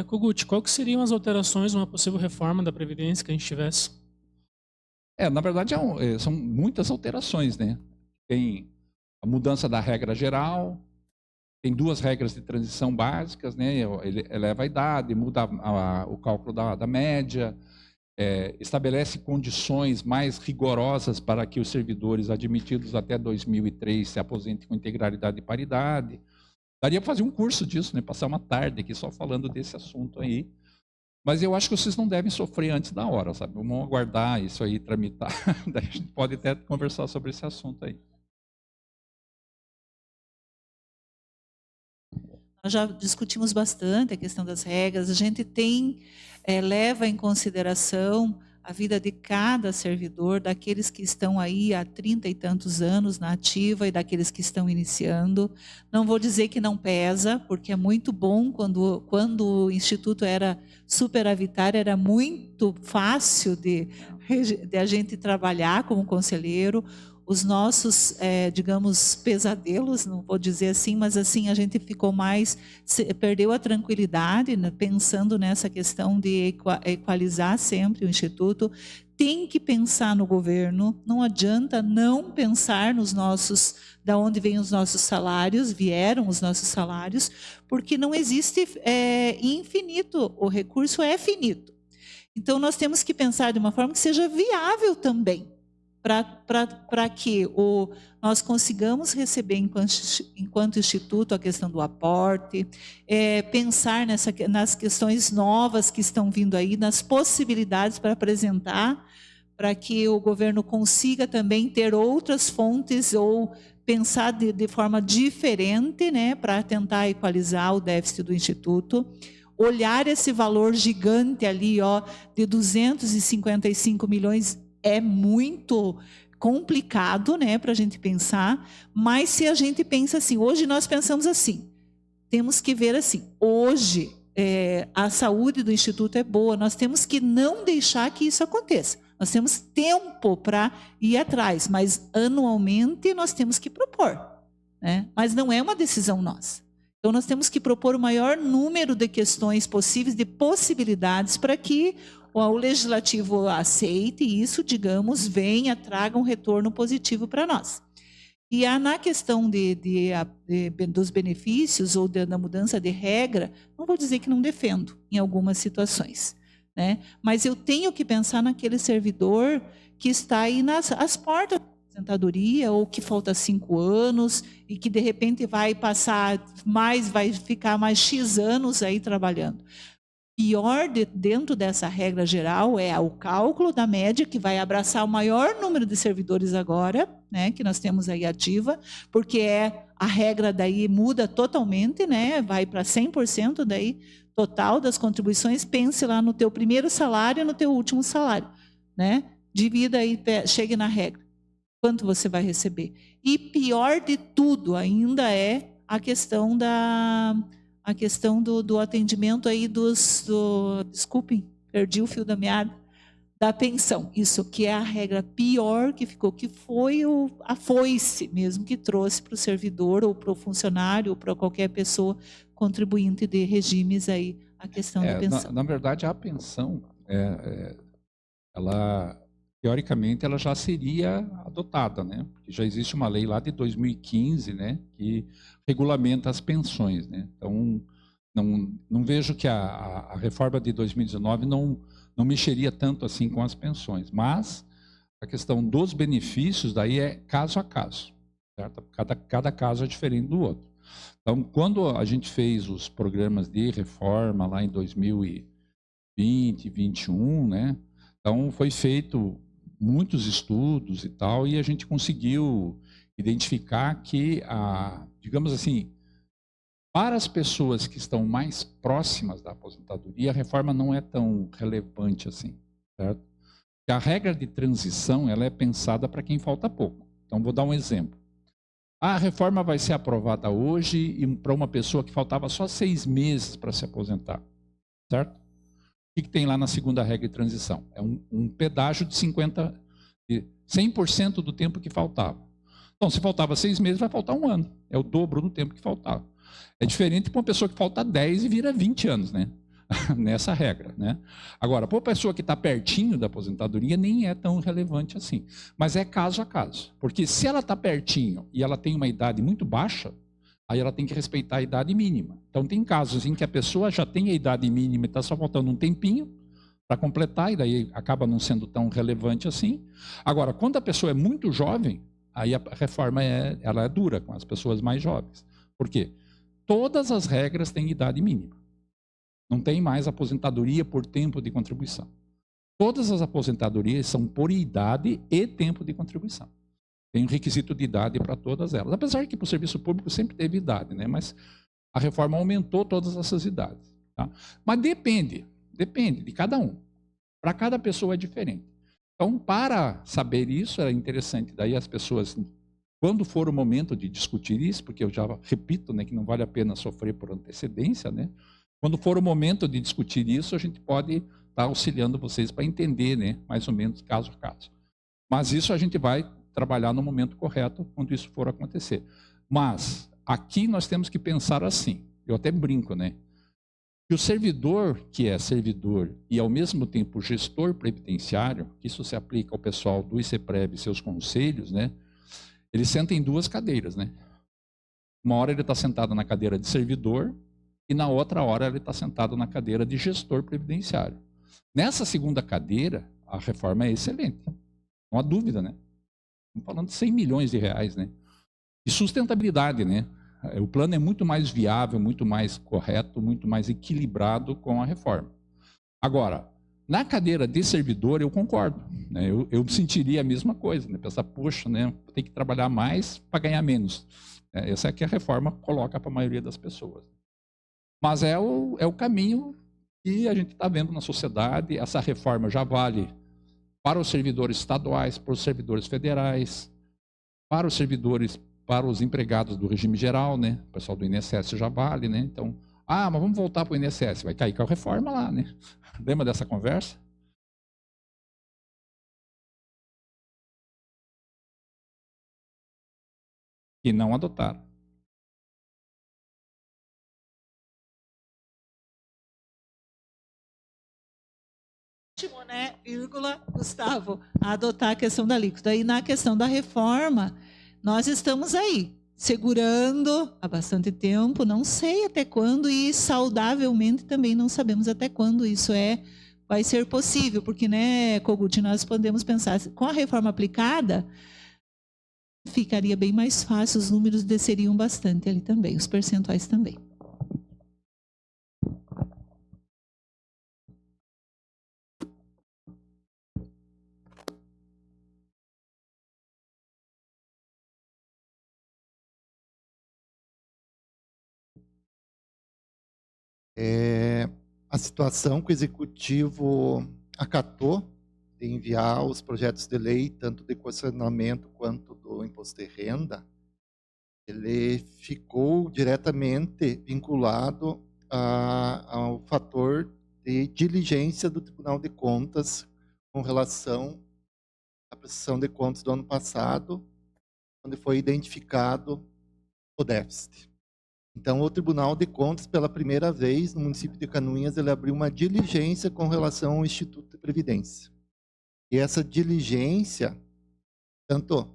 Kogut, qual que seriam as alterações, uma possível reforma da Previdência que a gente tivesse?
Na verdade, são muitas alterações, né? Tem a mudança da regra geral, tem duas regras de transição básicas, né? Ele eleva a idade, muda o cálculo da média, estabelece condições mais rigorosas para que os servidores admitidos até 2003 se aposentem com integralidade e paridade. Daria para fazer um curso disso, né? Passar uma tarde aqui só falando desse assunto aí. Mas eu acho que vocês não devem sofrer antes da hora, sabe? Vamos aguardar isso aí tramitar. Daí a gente pode até conversar sobre esse assunto aí.
nós já discutimos bastante a questão das regras, a gente leva em consideração a vida de cada servidor, daqueles que estão aí há 30 e tantos anos na ativa e daqueles que estão iniciando. Não vou dizer que não pesa, porque é muito bom quando o Instituto era superavitário, era muito fácil de a gente trabalhar como conselheiro. Os nossos, digamos, pesadelos, não vou dizer assim, mas assim a gente ficou perdeu a tranquilidade, né, pensando nessa questão de equalizar sempre o Instituto. Tem que pensar no governo, não adianta não pensar da onde vêm os nossos salários, vieram os nossos salários, porque não existe infinito, o recurso é finito. Então nós temos que pensar de uma forma que seja viável também, para que nós consigamos receber, enquanto Instituto, a questão do aporte, pensar nas questões novas que estão vindo aí, nas possibilidades para apresentar, para que o governo consiga também ter outras fontes ou pensar de forma diferente, né, para tentar equalizar o déficit do Instituto. Olhar esse valor gigante ali, de 255 milhões, é muito complicado, né, para a gente pensar, mas se a gente pensa assim, hoje nós pensamos assim, temos que ver assim, hoje a saúde do Instituto é boa, nós temos que não deixar que isso aconteça, nós temos tempo para ir atrás, mas anualmente nós temos que propor, né? Mas não é uma decisão nossa. Então nós temos que propor o maior número de questões possíveis, de possibilidades, para que o legislativo aceite isso, digamos, venha, traga um retorno positivo para nós. E na questão dos benefícios ou da mudança de regra, não vou dizer que não defendo em algumas situações, né? Mas eu tenho que pensar naquele servidor que está aí às portas da aposentadoria, ou que falta 5 anos e que de repente vai ficar mais X anos aí trabalhando. Pior dentro dessa regra geral é o cálculo da média, que vai abraçar o maior número de servidores agora, né, que nós temos aí ativa, porque a regra daí muda totalmente, né, vai para 100% daí total das contribuições. Pense lá no teu primeiro salário e no teu último salário, né? Divida aí, chegue na regra. Quanto você vai receber? E pior de tudo ainda é a questão do atendimento aí desculpem, perdi o fio da meada, da pensão. Isso que é a regra pior que ficou, que foi a foice mesmo que trouxe para o servidor ou para o funcionário ou para qualquer pessoa contribuinte de regimes aí a questão da pensão.
Na verdade, a pensão, ela teoricamente ela já seria adotada, né? Porque já existe uma lei lá de 2015, né, que regulamenta as pensões, né? Então, não vejo que a reforma de 2019 não mexeria tanto assim com as pensões, mas a questão dos benefícios daí é caso a caso, certo? Cada caso é diferente do outro. Então, quando a gente fez os programas de reforma lá em 2020, 2021, né? Então, foi feito muitos estudos e tal, e a gente conseguiu identificar que, digamos assim, para as pessoas que estão mais próximas da aposentadoria, a reforma não é tão relevante assim, certo? Porque a regra de transição, ela é pensada para quem falta pouco. Então, vou dar um exemplo. A reforma vai ser aprovada hoje e para uma pessoa que faltava só 6 meses para se aposentar, certo? O que tem lá na segunda regra de transição? É um pedágio de 100% do tempo que faltava. Então, se faltava 6 meses, vai faltar 1 ano. É o dobro do tempo que faltava. É diferente para uma pessoa que falta 10 e vira 20 anos, né? Nessa regra, né? Agora, para uma pessoa que está pertinho da aposentadoria, nem é tão relevante assim. Mas é caso a caso. Porque se ela está pertinho e ela tem uma idade muito baixa, aí ela tem que respeitar a idade mínima. Então, tem casos em que a pessoa já tem a idade mínima e está só faltando um tempinho para completar, e daí acaba não sendo tão relevante assim. Agora, quando a pessoa é muito jovem, aí a reforma ela é dura com as pessoas mais jovens. Por quê? Todas as regras têm idade mínima. Não tem mais aposentadoria por tempo de contribuição. Todas as aposentadorias são por idade e tempo de contribuição. Tem um requisito de idade para todas elas. Apesar que para o serviço público sempre teve idade, né? Mas A reforma aumentou todas essas idades. Tá? Mas depende de cada um. Para cada pessoa é diferente. Então, para saber isso, é interessante. Daí as pessoas, quando for o momento de discutir isso, porque eu já repito, né, que não vale a pena sofrer por antecedência, né? Quando for o momento de discutir isso, a gente pode estar auxiliando vocês para entender, né, mais ou menos caso a caso. Mas isso a gente vai trabalhar no momento correto, quando isso for acontecer. Mas aqui nós temos que pensar assim, eu até brinco, né? Que o servidor, que é servidor e ao mesmo tempo gestor previdenciário, que isso se aplica ao pessoal do ICEPREV e seus conselhos, né? Ele senta em duas cadeiras, né? Uma hora ele está sentado na cadeira de servidor e na outra hora ele está sentado na cadeira de gestor previdenciário. Nessa segunda cadeira, a reforma é excelente. Não há dúvida, né? Estamos falando de 100 milhões de reais, né? E sustentabilidade, né? O plano é muito mais viável, muito mais correto, muito mais equilibrado com a reforma. Agora, na cadeira de servidor, eu concordo. Né? Eu sentiria a mesma coisa, né? Pensar, poxa, né? Vou ter que trabalhar mais para ganhar menos. Essa é que a reforma coloca para a maioria das pessoas. Mas é o caminho que a gente está vendo na sociedade. Essa reforma já vale para os servidores estaduais, para os servidores federais, para os servidores, para os empregados do regime geral, né? O pessoal do INSS já vale, né? Então, mas vamos voltar para o INSS, vai cair com a reforma lá, né? Lembra dessa conversa? E não adotaram.
Né, vírgula, Gustavo, a adotar a questão da alíquota. E na questão da reforma, nós estamos aí, segurando há bastante tempo, não sei até quando, e saudavelmente também não sabemos até quando isso vai ser possível, porque, né, Kogut, nós podemos pensar, com a reforma aplicada, ficaria bem mais fácil, os números desceriam bastante ali também, os percentuais também.
A situação que o Executivo acatou de enviar os projetos de lei, tanto do equacionamento quanto do imposto de renda, ele ficou diretamente vinculado ao fator de diligência do Tribunal de Contas com relação à prestação de contas do ano passado, onde foi identificado o déficit. Então, o Tribunal de Contas, pela primeira vez no município de Canoinhas, ele abriu uma diligência com relação ao Instituto de Previdência. E essa diligência, tanto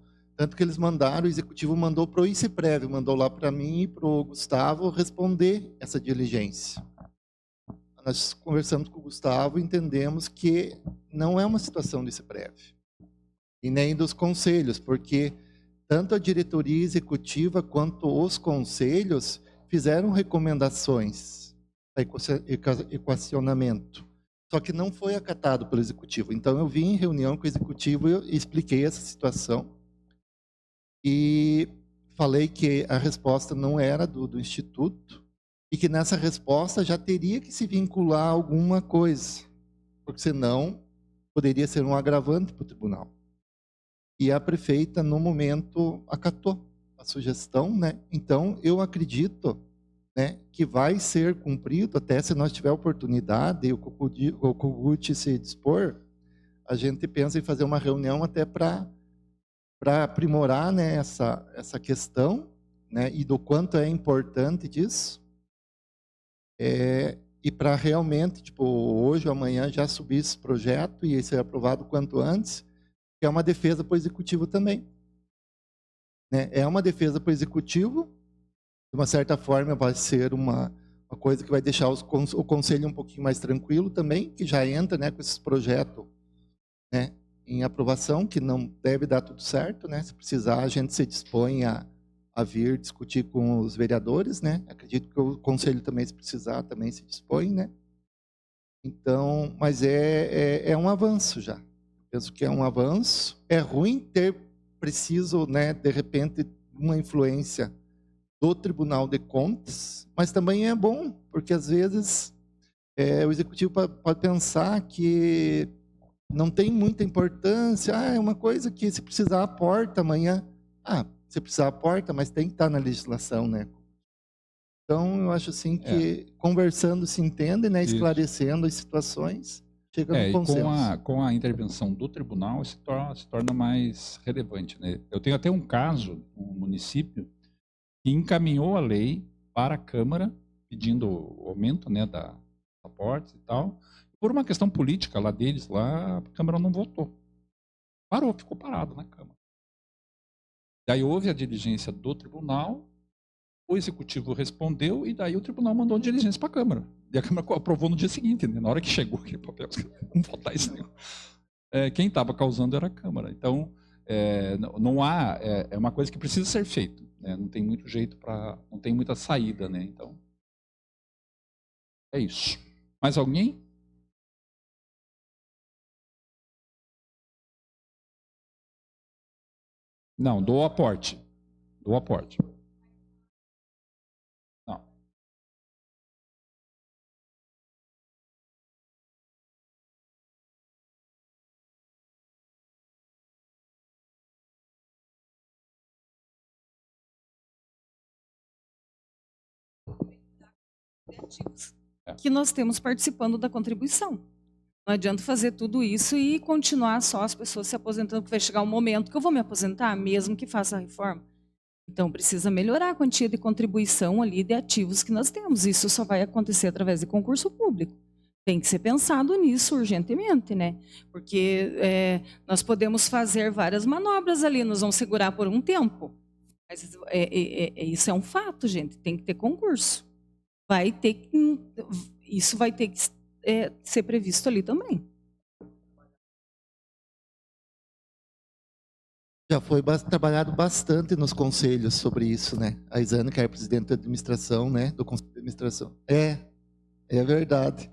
que eles mandaram, o Executivo mandou para o ICEPREV, mandou lá para mim e para o Gustavo responder essa diligência. Nós conversamos com o Gustavo e entendemos que não é uma situação do ICEPREV, e nem dos conselhos, porque tanto a diretoria executiva quanto os conselhos fizeram recomendações para equacionamento, só que não foi acatado pelo Executivo. Então, eu vim em reunião com o Executivo e expliquei essa situação e falei que a resposta não era do Instituto e que nessa resposta já teria que se vincular alguma coisa, porque senão poderia ser um agravante para o tribunal. E a prefeita, no momento, acatou a sugestão, né? Então, eu acredito, né, que vai ser cumprido, até se nós tiver oportunidade e o Kogut se dispor, a gente pensa em fazer uma reunião até para aprimorar, né, essa questão, né, e do quanto é importante disso, e para realmente, tipo, hoje ou amanhã já subir esse projeto e ser aprovado o quanto antes, que é uma defesa para o Executivo também. Né? É uma defesa para o Executivo, de uma certa forma vai ser uma coisa que vai deixar o Conselho um pouquinho mais tranquilo também, que já entra, né, com esses projetos, né, em aprovação, que não deve dar tudo certo. Né? Se precisar, a gente se dispõe a vir discutir com os vereadores. Né? Acredito que o Conselho também, se precisar, também se dispõe. Né? Então, mas é um avanço já. Penso que é um avanço. É ruim ter preciso, né, de repente, uma influência do Tribunal de Contas, mas também é bom, porque às vezes o Executivo pode pensar que não tem muita importância, é uma coisa que se precisar aporta amanhã. Se precisar aporta, mas tem que estar na legislação, né? Então, eu acho assim que conversando se entende, né? Esclarecendo as situações, chega no consenso.
E com a intervenção do tribunal, se torna mais relevante, né? Eu tenho até um caso, um município que encaminhou a lei para a Câmara, pedindo o aumento, né, da aportes e tal. Por uma questão política lá deles, lá a Câmara não votou. Parou, ficou parado na Câmara. Daí houve a diligência do tribunal, o Executivo respondeu e daí o tribunal mandou a diligência para a Câmara. E a Câmara aprovou no dia seguinte, né? Na hora que chegou aquele papel, vamos votar isso. Quem estava causando era a Câmara. Então, não há... É uma coisa que precisa ser feita. Né? Não tem muito jeito para... Não tem muita saída, né? Então, é isso. Mais alguém? Não, do aporte. Do aporte. Não.
Que nós temos participando da contribuição. Não adianta fazer tudo isso e continuar só as pessoas se aposentando, porque vai chegar um momento que eu vou me aposentar, mesmo que faça a reforma. Então, precisa melhorar a quantia de contribuição ali de ativos que nós temos. Isso só vai acontecer através de concurso público. Tem que ser pensado nisso urgentemente, né? Porque nós podemos fazer várias manobras ali, nós vamos segurar por um tempo. Mas isso é um fato, gente, tem que ter concurso. Isso vai ter que ser previsto ali também.
Já foi trabalhado bastante nos conselhos sobre isso, né? A Isane, que é presidente da administração, né? Do Conselho de Administração. É verdade.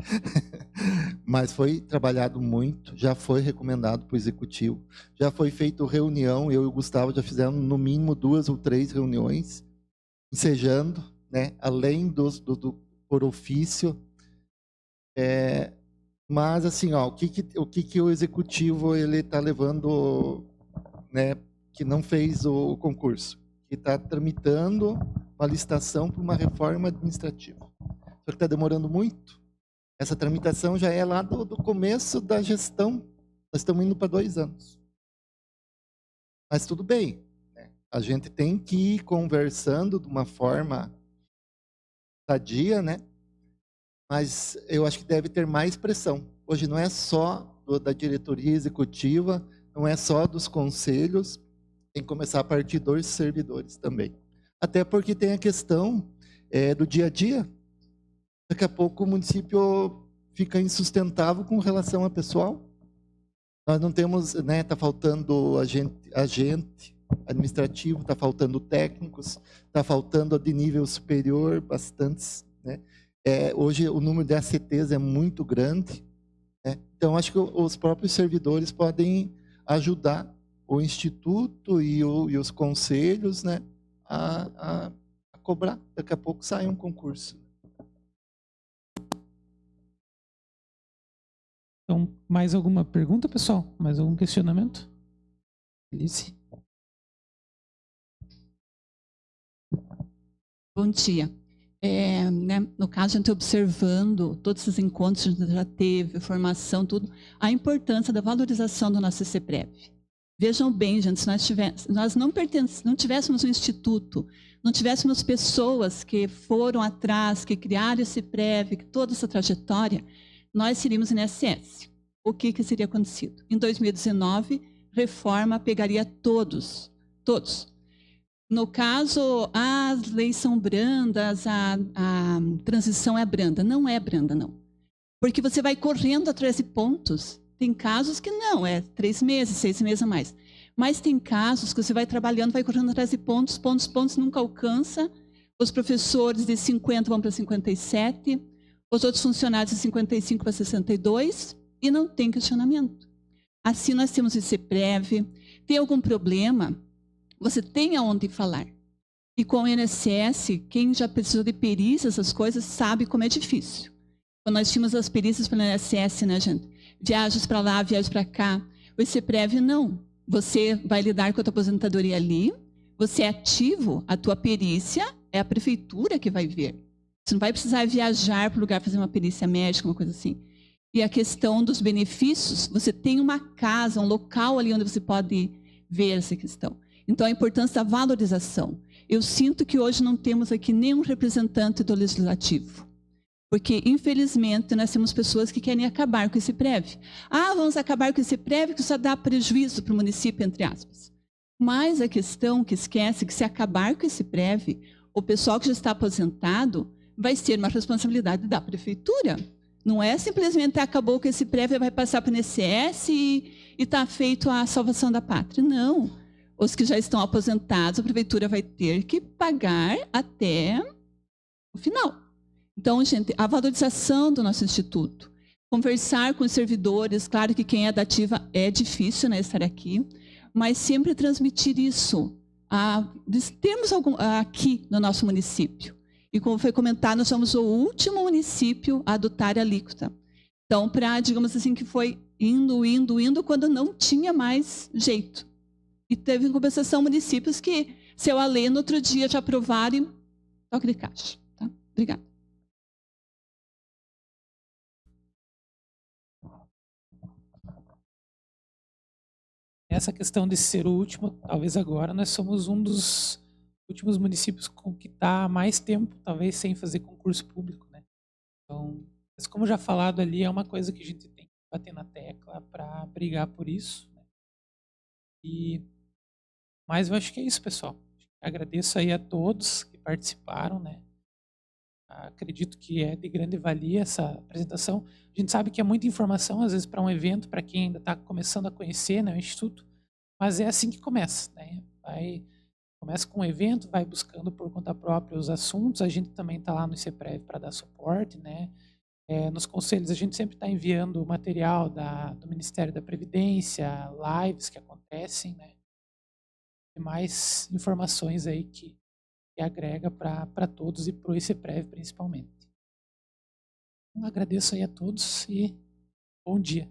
Mas foi trabalhado muito, já foi recomendado para o Executivo, já foi feita reunião, eu e o Gustavo já fizemos no mínimo 2 ou 3 reuniões, ensejando, né? Além do por ofício. Mas assim, o que o Executivo ele está levando, né, que não fez o concurso, que está tramitando uma licitação para uma reforma administrativa. Só que está demorando muito. Essa tramitação já é lá do começo da gestão. Nós estamos indo para 2 anos. Mas tudo bem, né? A gente tem que ir conversando de uma forma sadia, né? Mas eu acho que deve ter mais pressão. Hoje não é só da diretoria executiva, não é só dos conselhos, tem que começar a partir dos servidores também. Até porque tem a questão do dia a dia. Daqui a pouco o município fica insustentável com relação a pessoal. Nós não temos, né, está faltando agente administrativo, está faltando técnicos, está faltando de nível superior, bastantes, né? Hoje o número de ACTs é muito grande, né? Então acho que os próprios servidores podem ajudar o Instituto e os conselhos, né, a cobrar. Daqui a pouco sai um concurso.
Então, mais alguma pergunta, pessoal? Mais algum questionamento? Alice?
Bom dia. Né, no caso, a gente observando todos esses encontros que a gente já teve, formação, tudo, a importância da valorização do nosso CPREV. Vejam bem, gente, se nós não tivéssemos um instituto, não tivéssemos pessoas que foram atrás, que criaram esse CPREV, toda essa trajetória, nós seríamos INSS. O que seria acontecido? Em 2019, reforma pegaria todos. No caso, as leis são brandas, a transição é branda. Não é branda, não. Porque você vai correndo atrás de pontos. Tem casos que não, 3 meses, 6 meses a mais. Mas tem casos que você vai trabalhando, vai correndo atrás de pontos, nunca alcança. Os professores de 50 vão para 57, os outros funcionários de 55 para 62, e não tem questionamento. Assim, nós temos esse CPREV. Tem algum problema? Você tem aonde falar. E com o INSS, quem já precisou de perícia, essas coisas, sabe como é difícil. Quando nós tínhamos as perícias pelo INSS, né, gente? Viagens para lá, viagens para cá. O ICPREV, não. Você vai lidar com a tua aposentadoria ali, você é ativo, a tua perícia é a prefeitura que vai ver. Você não vai precisar viajar para o lugar fazer uma perícia médica, uma coisa assim. E a questão dos benefícios, você tem uma casa, um local ali onde você pode ver essa questão. Então, a importância da valorização. Eu sinto que hoje não temos aqui nenhum representante do Legislativo. Porque, infelizmente, nós temos pessoas que querem acabar com esse prévio. Ah, vamos acabar com esse prévio que só dá prejuízo para o município, entre aspas. Mas a questão que esquece que se acabar com esse prévio, o pessoal que já está aposentado vai ser uma responsabilidade da prefeitura. Não é simplesmente acabou com esse prévio, vai passar para o INSS e está feito a salvação da pátria. Não. Os que já estão aposentados, a prefeitura vai ter que pagar até o final. Então, gente, a valorização do nosso instituto, conversar com os servidores, claro que quem é da ativa é difícil, né, estar aqui, mas sempre transmitir isso. Temos aqui no nosso município. E como foi comentado, nós somos o último município a adotar a alíquota. Então, digamos assim, que foi indo, quando não tinha mais jeito. E teve, em compensação, municípios que, se eu ler, no outro dia já aprovaram e toque de caixa. Tá? Obrigada.
Essa questão de ser o último, talvez agora nós somos um dos últimos municípios com que está há mais tempo, talvez sem fazer concurso público, né? Então, mas como já falado ali, é uma coisa que a gente tem que bater na tecla para brigar por isso, né? Mas eu acho que é isso, pessoal. Agradeço aí a todos que participaram, né? Acredito que é de grande valia essa apresentação. A gente sabe que é muita informação, às vezes, para um evento, para quem ainda está começando a conhecer, né, o Instituto, mas é assim que começa, né? Começa com um evento, vai buscando por conta própria os assuntos, a gente também está lá no ICPREV para dar suporte, né? Nos conselhos, a gente sempre está enviando material do Ministério da Previdência, lives que acontecem, né? E mais informações aí que agrega para todos e para o ICPREV principalmente. Então, agradeço aí a todos e bom dia.